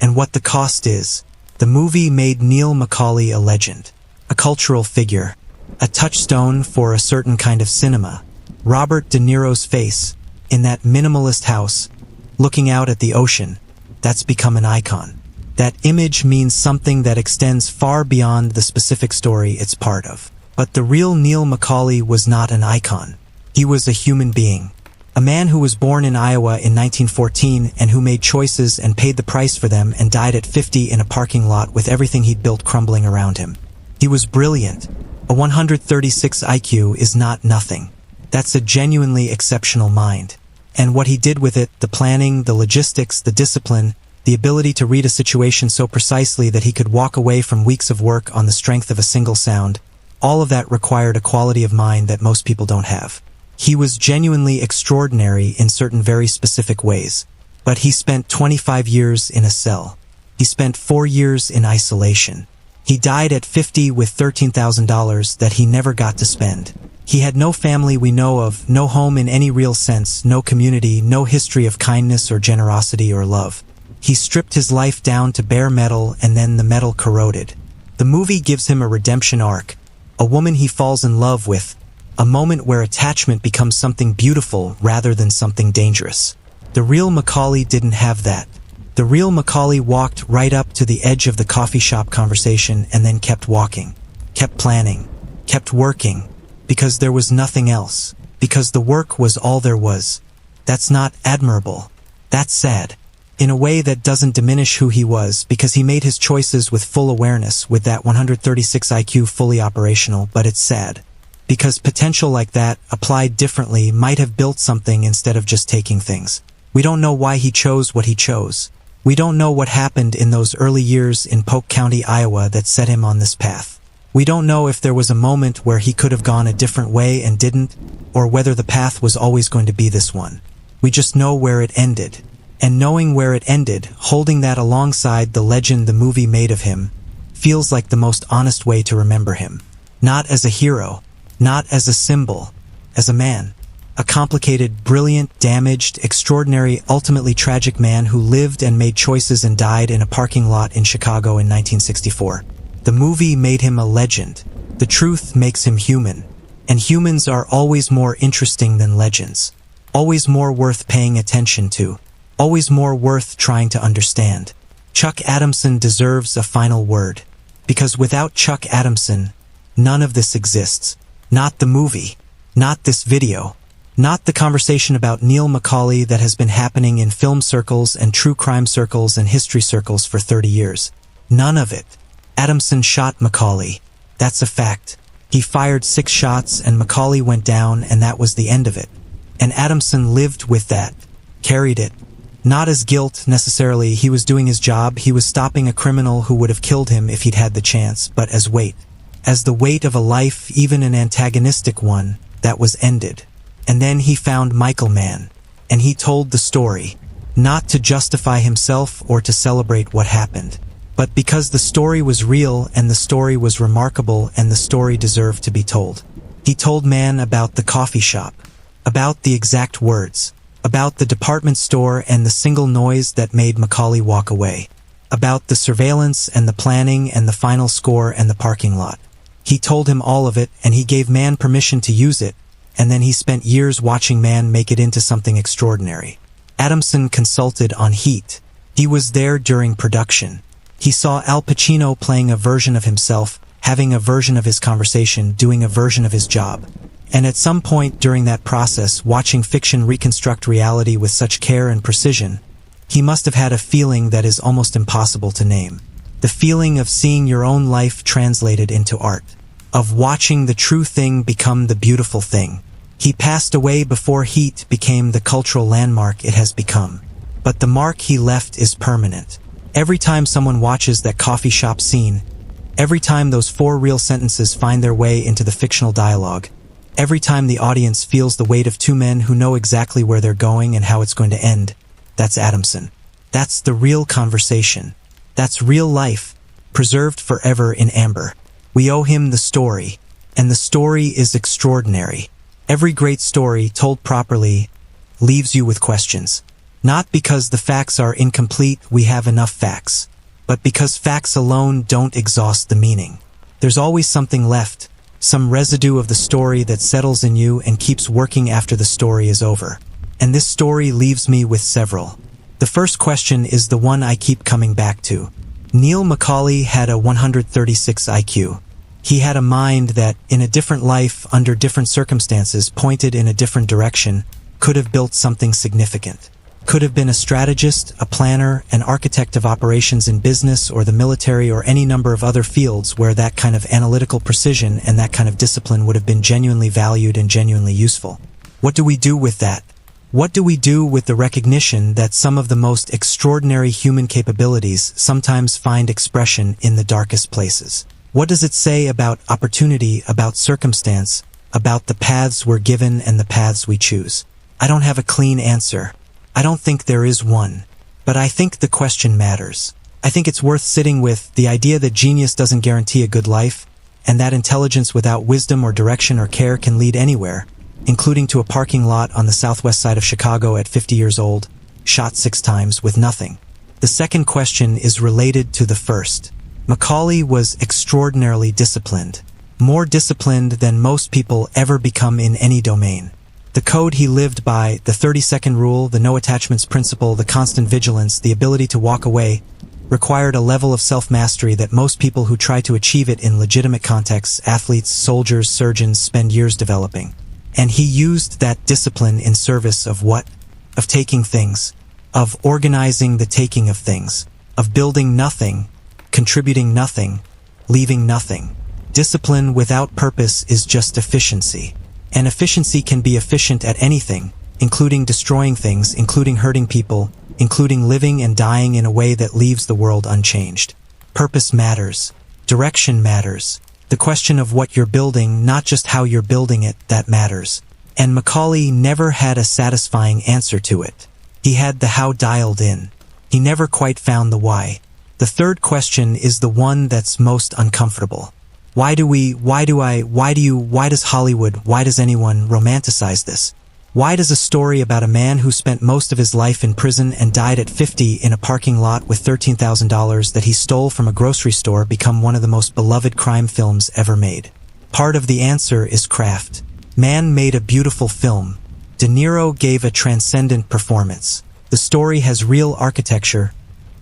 and what the cost is. The movie made Neil McCauley a legend, a cultural figure, a touchstone for a certain kind of cinema. Robert De Niro's face, in that minimalist house, looking out at the ocean, that's become an icon. That image means something that extends far beyond the specific story it's part of. But the real Neil McCauley was not an icon. He was a human being. A man who was born in Iowa in 1914 and who made choices and paid the price for them and died at 50 in a parking lot with everything he'd built crumbling around him. He was brilliant. A 136 IQ is not nothing. That's a genuinely exceptional mind. And what he did with it, the planning, the logistics, the discipline, the ability to read a situation so precisely that he could walk away from weeks of work on the strength of a single sound, all of that required a quality of mind that most people don't have. He was genuinely extraordinary in certain very specific ways. But he spent 25 years in a cell. He spent 4 years in isolation. He died at 50 with $13,000 that he never got to spend. He had no family we know of, no home in any real sense, no community, no history of kindness or generosity or love. He stripped his life down to bare metal and then the metal corroded. The movie gives him a redemption arc, a woman he falls in love with, a moment where attachment becomes something beautiful rather than something dangerous. The real Macaulay didn't have that. The real Macaulay walked right up to the edge of the coffee shop conversation and then kept walking, kept planning, kept working, because there was nothing else, because the work was all there was. That's not admirable. That's sad. In a way that doesn't diminish who he was, because he made his choices with full awareness, with that 136 IQ fully operational, but it's sad. Because potential like that, applied differently, might have built something instead of just taking things. We don't know why he chose what he chose. We don't know what happened in those early years in Polk County, Iowa that set him on this path. We don't know if there was a moment where he could have gone a different way and didn't, or whether the path was always going to be this one. We just know where it ended. And knowing where it ended, holding that alongside the legend the movie made of him, feels like the most honest way to remember him. Not as a hero, not as a symbol, as a man. A complicated, brilliant, damaged, extraordinary, ultimately tragic man who lived and made choices and died in a parking lot in Chicago in 1964. The movie made him a legend. The truth makes him human. And humans are always more interesting than legends. Always more worth paying attention to. Always more worth trying to understand. Chuck Adamson deserves a final word. Because without Chuck Adamson, none of this exists. Not the movie. Not this video. Not the conversation about Neil McCauley that has been happening in film circles and true crime circles and history circles for 30 years. None of it. Adamson shot Macaulay. That's a fact. He fired 6 shots and Macaulay went down and that was the end of it. And Adamson lived with that. Carried it. Not as guilt, necessarily, he was doing his job, he was stopping a criminal who would have killed him if he'd had the chance, but as weight. As the weight of a life, even an antagonistic one, that was ended. And then he found Michael Mann. And he told the story. Not to justify himself or to celebrate what happened. But because the story was real and the story was remarkable and the story deserved to be told. He told Mann about the coffee shop. About the exact words. About the department store and the single noise that made Macaulay walk away. About the surveillance and the planning and the final score and the parking lot. He told him all of it and he gave Mann permission to use it, and then he spent years watching Mann make it into something extraordinary. Adamson consulted on Heat. He was there during production. He saw Al Pacino playing a version of himself, having a version of his conversation, doing a version of his job. And at some point during that process, watching fiction reconstruct reality with such care and precision, he must have had a feeling that is almost impossible to name. The feeling of seeing your own life translated into art. Of watching the true thing become the beautiful thing. He passed away before Heat became the cultural landmark it has become. But the mark he left is permanent. Every time someone watches that coffee shop scene, every time those 4 real sentences find their way into the fictional dialogue, every time the audience feels the weight of 2 men who know exactly where they're going and how it's going to end, that's Adamson. That's the real conversation. That's real life, preserved forever in amber. We owe him the story, and the story is extraordinary. Every great story, told properly, leaves you with questions. Not because the facts are incomplete, we have enough facts, but because facts alone don't exhaust the meaning. There's always something left, some residue of the story that settles in you and keeps working after the story is over. And this story leaves me with several. The first question is the one I keep coming back to. Neil McCauley had a 136 IQ. He had a mind that, in a different life, under different circumstances, pointed in a different direction, could have built something significant. Could have been a strategist, a planner, an architect of operations in business or the military or any number of other fields where that kind of analytical precision and that kind of discipline would have been genuinely valued and genuinely useful. What do we do with that? What do we do with the recognition that some of the most extraordinary human capabilities sometimes find expression in the darkest places? What does it say about opportunity, about circumstance, about the paths we're given and the paths we choose? I don't have a clean answer. I don't think there is one. But I think the question matters. I think it's worth sitting with the idea that genius doesn't guarantee a good life, and that intelligence without wisdom or direction or care can lead anywhere, including to a parking lot on the southwest side of Chicago at 50 years old, shot 6 times with nothing. The second question is related to the first. Macaulay was extraordinarily disciplined, more disciplined than most people ever become in any domain. The code he lived by, the 30-second rule, the no attachments principle, the constant vigilance, the ability to walk away, required a level of self-mastery that most people who try to achieve it in legitimate contexts, athletes, soldiers, surgeons, spend years developing. And he used that discipline in service of what? Of taking things, of organizing the taking of things, of building nothing, contributing nothing, leaving nothing. Discipline without purpose is just efficiency. And efficiency can be efficient at anything, including destroying things, including hurting people, including living and dying in a way that leaves the world unchanged. Purpose matters. Direction matters. The question of what you're building, not just how you're building it, that matters. And Macaulay never had a satisfying answer to it. He had the how dialed in. He never quite found the why. The third question is the one that's most uncomfortable. Why does Hollywood, why does anyone romanticize this? Why does a story about a man who spent most of his life in prison and died at 50 in a parking lot with $13,000 that he stole from a grocery store become one of the most beloved crime films ever made? Part of the answer is craft. Mann made a beautiful film. De Niro gave a transcendent performance. The story has real architecture,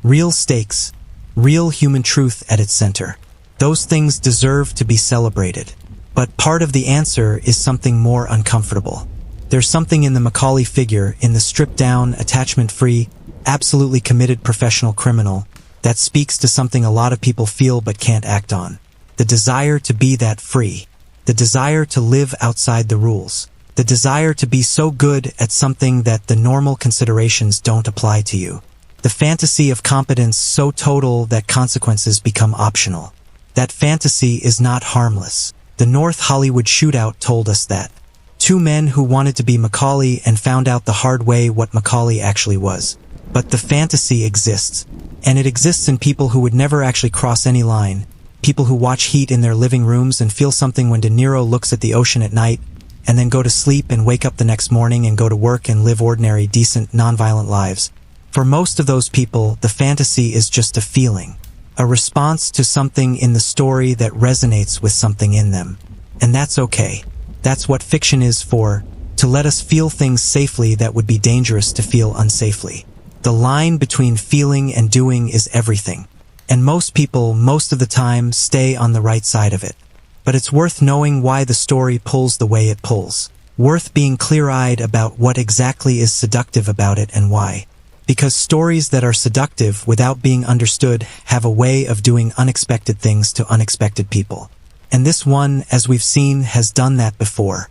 real stakes, real human truth at its center. Those things deserve to be celebrated. But part of the answer is something more uncomfortable. There's something in the Macaulay figure, in the stripped-down, attachment-free, absolutely committed professional criminal, that speaks to something a lot of people feel but can't act on. The desire to be that free. The desire to live outside the rules. The desire to be so good at something that the normal considerations don't apply to you. The fantasy of competence so total that consequences become optional. That fantasy is not harmless. The North Hollywood shootout told us that. 2 men who wanted to be Macaulay and found out the hard way what Macaulay actually was. But the fantasy exists. And it exists in people who would never actually cross any line. People who watch Heat in their living rooms and feel something when De Niro looks at the ocean at night, and then go to sleep and wake up the next morning and go to work and live ordinary, decent, nonviolent lives. For most of those people, the fantasy is just a feeling. A response to something in the story that resonates with something in them. And that's okay. That's what fiction is for, to let us feel things safely that would be dangerous to feel unsafely. The line between feeling and doing is everything. And most people, most of the time, stay on the right side of it. But it's worth knowing why the story pulls the way it pulls. Worth being clear-eyed about what exactly is seductive about it and why. Because stories that are seductive without being understood have a way of doing unexpected things to unexpected people. And this one, as we've seen, has done that before.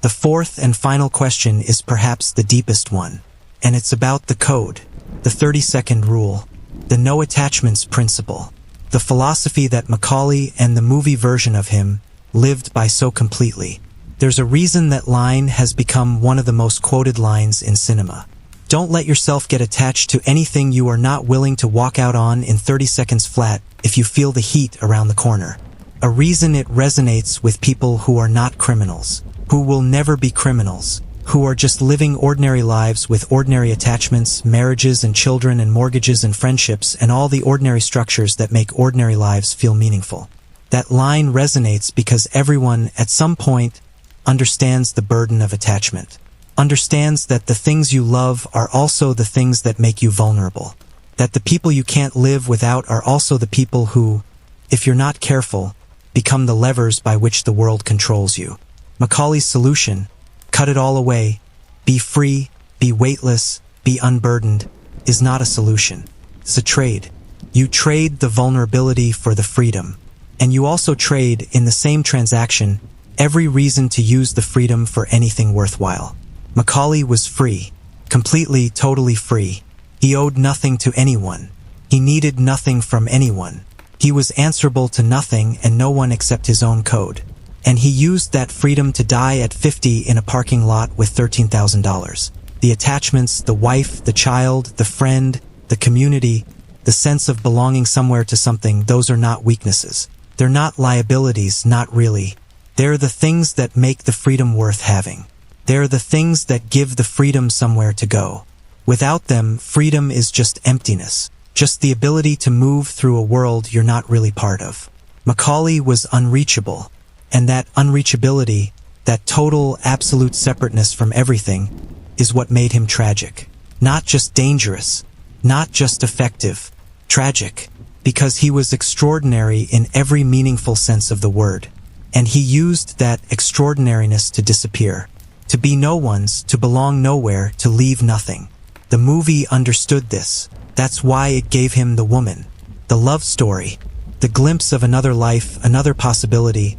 The fourth and final question is perhaps the deepest one. And it's about the code, the 30-second rule, the no attachments principle, the philosophy that Macaulay and the movie version of him lived by so completely. There's a reason that line has become one of the most quoted lines in cinema. Don't let yourself get attached to anything you are not willing to walk out on in 30 seconds flat if you feel the heat around the corner. A reason it resonates with people who are not criminals, who will never be criminals, who are just living ordinary lives with ordinary attachments, marriages and children and mortgages and friendships and all the ordinary structures that make ordinary lives feel meaningful. That line resonates because everyone, at some point, understands the burden of attachment, understands that the things you love are also the things that make you vulnerable, that the people you can't live without are also the people who, if you're not careful, become the levers by which the world controls you. Macaulay's solution, cut it all away, be free, be weightless, be unburdened, is not a solution. It's a trade. You trade the vulnerability for the freedom. And you also trade, in the same transaction, every reason to use the freedom for anything worthwhile. Macaulay was free. Completely, totally free. He owed nothing to anyone. He needed nothing from anyone. He was answerable to nothing and no one except his own code. And he used that freedom to die at 50 in a parking lot with $13,000. The attachments, the wife, the child, the friend, the community, the sense of belonging somewhere to something, those are not weaknesses. They're not liabilities, not really. They're the things that make the freedom worth having. They're the things that give the freedom somewhere to go. Without them, freedom is just emptiness. Just the ability to move through a world you're not really part of. Macaulay was unreachable, and that unreachability, that total, absolute separateness from everything, is what made him tragic. Not just dangerous, not just effective, tragic, because he was extraordinary in every meaningful sense of the word, and he used that extraordinariness to disappear, to be no one's, to belong nowhere, to leave nothing. The movie understood this. That's why it gave him the woman, the love story, the glimpse of another life, another possibility,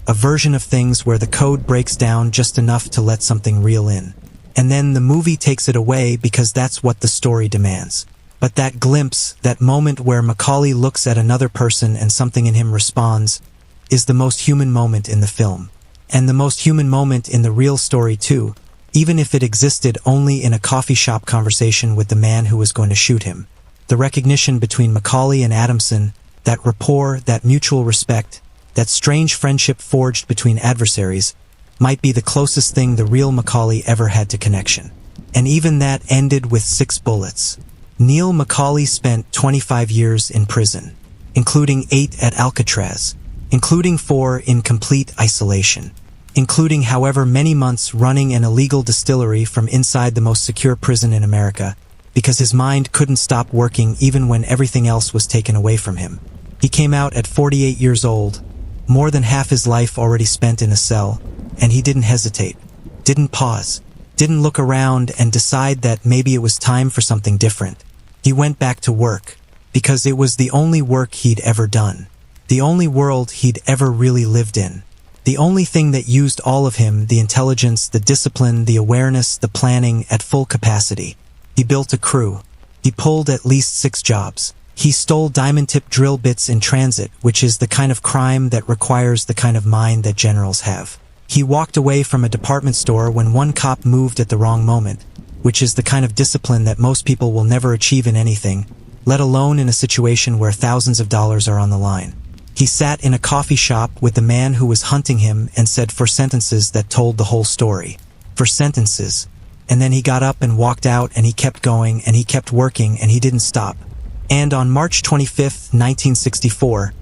a version of things where the code breaks down just enough to let something real in. And then the movie takes it away because that's what the story demands. But that glimpse, that moment where Macaulay looks at another person and something in him responds, is the most human moment in the film. And the most human moment in the real story too, even if it existed only in a coffee shop conversation with the man who was going to shoot him. The recognition between Macaulay and Adamson, that rapport, that mutual respect, that strange friendship forged between adversaries, might be the closest thing the real Macaulay ever had to connection. And even that ended with 6 bullets. Neil McCauley spent 25 years in prison, including 8 at Alcatraz, including 4 in complete isolation, including however many months running an illegal distillery from inside the most secure prison in America, because his mind couldn't stop working even when everything else was taken away from him. He came out at 48 years old, more than half his life already spent in a cell, and he didn't hesitate, didn't pause, didn't look around and decide that maybe it was time for something different. He went back to work, because it was the only work he'd ever done, the only world he'd ever really lived in. The only thing that used all of him, the intelligence, the discipline, the awareness, the planning, at full capacity. He built a crew. He pulled at least 6 jobs. He stole diamond-tip drill bits in transit, which is the kind of crime that requires the kind of mind that generals have. He walked away from a department store when one cop moved at the wrong moment, which is the kind of discipline that most people will never achieve in anything, let alone in a situation where thousands of dollars are on the line. He sat in a coffee shop with the man who was hunting him and said 4 sentences that told the whole story. 4 sentences. And then he got up and walked out and he kept going and he kept working and he didn't stop. And on March 25th, 1964,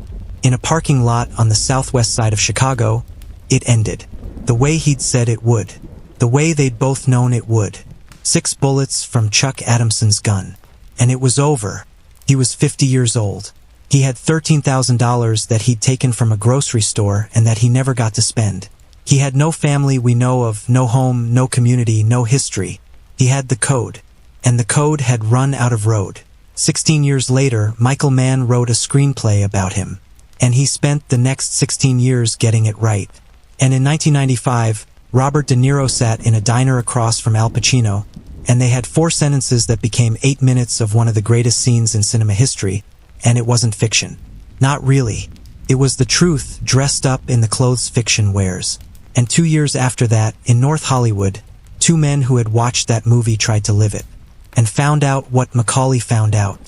in a parking lot on the southwest side of Chicago, it ended. The way he'd said it would. The way they'd both known it would. 6 bullets from Chuck Adamson's gun. And it was over. He was 50 years old. He had $13,000 that he'd taken from a grocery store and that he never got to spend. He had no family we know of, no home, no community, no history. He had the code. And the code had run out of road. 16 years later, Michael Mann wrote a screenplay about him. And he spent the next 16 years getting it right. And in 1995, Robert De Niro sat in a diner across from Al Pacino, and they had 4 sentences that became 8 minutes of one of the greatest scenes in cinema history. And it wasn't fiction. Not really. It was the truth dressed up in the clothes fiction wears. And 2 years after that, in North Hollywood, 2 men who had watched that movie tried to live it. and found out what Macaulay found out.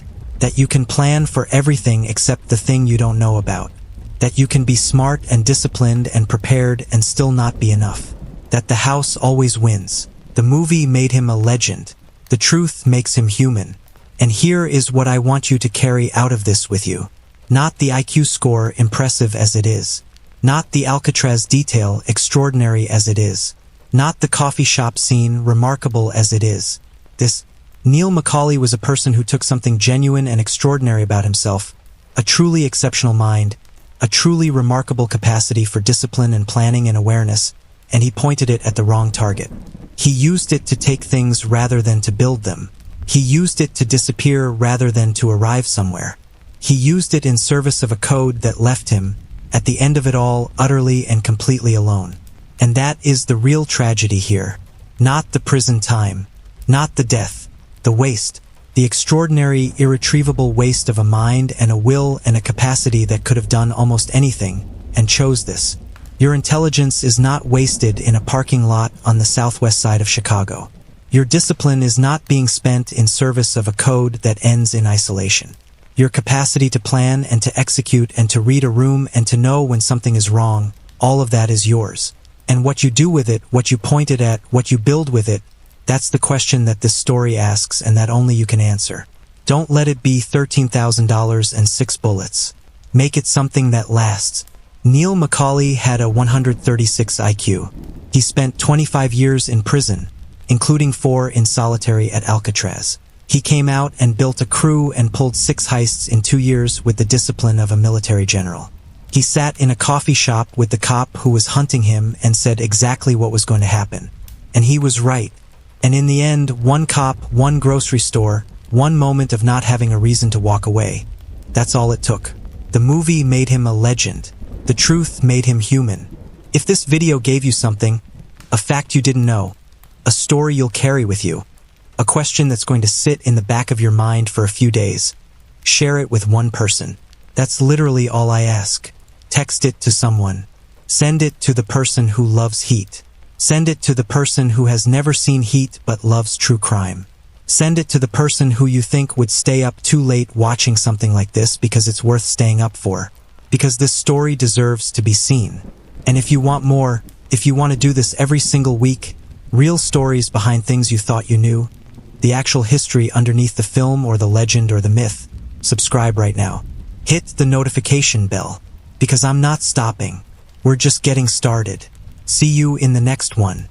That you can plan for everything except the thing you don't know about. That you can be smart and disciplined and prepared and still not be enough. That the house always wins. The movie made him a legend. The truth makes him human. And here is what I want you to carry out of this with you. Not the IQ score, impressive as it is. Not the Alcatraz detail, extraordinary as it is. Not the coffee shop scene, remarkable as it is. Neil McCauley was a person who took something genuine and extraordinary about himself, a truly exceptional mind, a truly remarkable capacity for discipline and planning and awareness, and he pointed it at the wrong target. He used it to take things rather than to build them. He used it to disappear rather than to arrive somewhere. He used it in service of a code that left him, at the end of it all, utterly and completely alone. And that is the real tragedy here. Not the prison time. Not the death. The waste. The extraordinary, irretrievable waste of a mind and a will and a capacity that could have done almost anything, and chose this. Your intelligence is not wasted in a parking lot on the southwest side of Chicago. Your discipline is not being spent in service of a code that ends in isolation. Your capacity to plan and to execute and to read a room and to know when something is wrong, all of that is yours. And what you do with it, what you point it at, what you build with it, that's the question that this story asks and that only you can answer. Don't let it be $13,000 and 6 bullets. Make it something that lasts. Neil McCauley had a 136 IQ. He spent 25 years in prison, including 4 in solitary at Alcatraz. He came out and built a crew and pulled 6 heists in 2 years with the discipline of a military general. He sat in a coffee shop with the cop who was hunting him and said exactly what was going to happen. And he was right. And in the end, 1 cop, 1 grocery store, 1 moment of not having a reason to walk away. That's all it took. The movie made him a legend. The truth made him human. If this video gave you something, a fact you didn't know, a story you'll carry with you, a question that's going to sit in the back of your mind for a few days, share it with 1 person. That's literally all I ask. Text it to someone. Send it to the person who loves heat. Send it to the person who has never seen heat but loves true crime. Send it to the person who you think would stay up too late watching something like this because it's worth staying up for. Because this story deserves to be seen. And if you want more, if you want to do this every single week, real stories behind things you thought you knew, the actual history underneath the film or the legend or the myth, subscribe right now. Hit the notification bell, because I'm not stopping. We're just getting started. See you in the next one.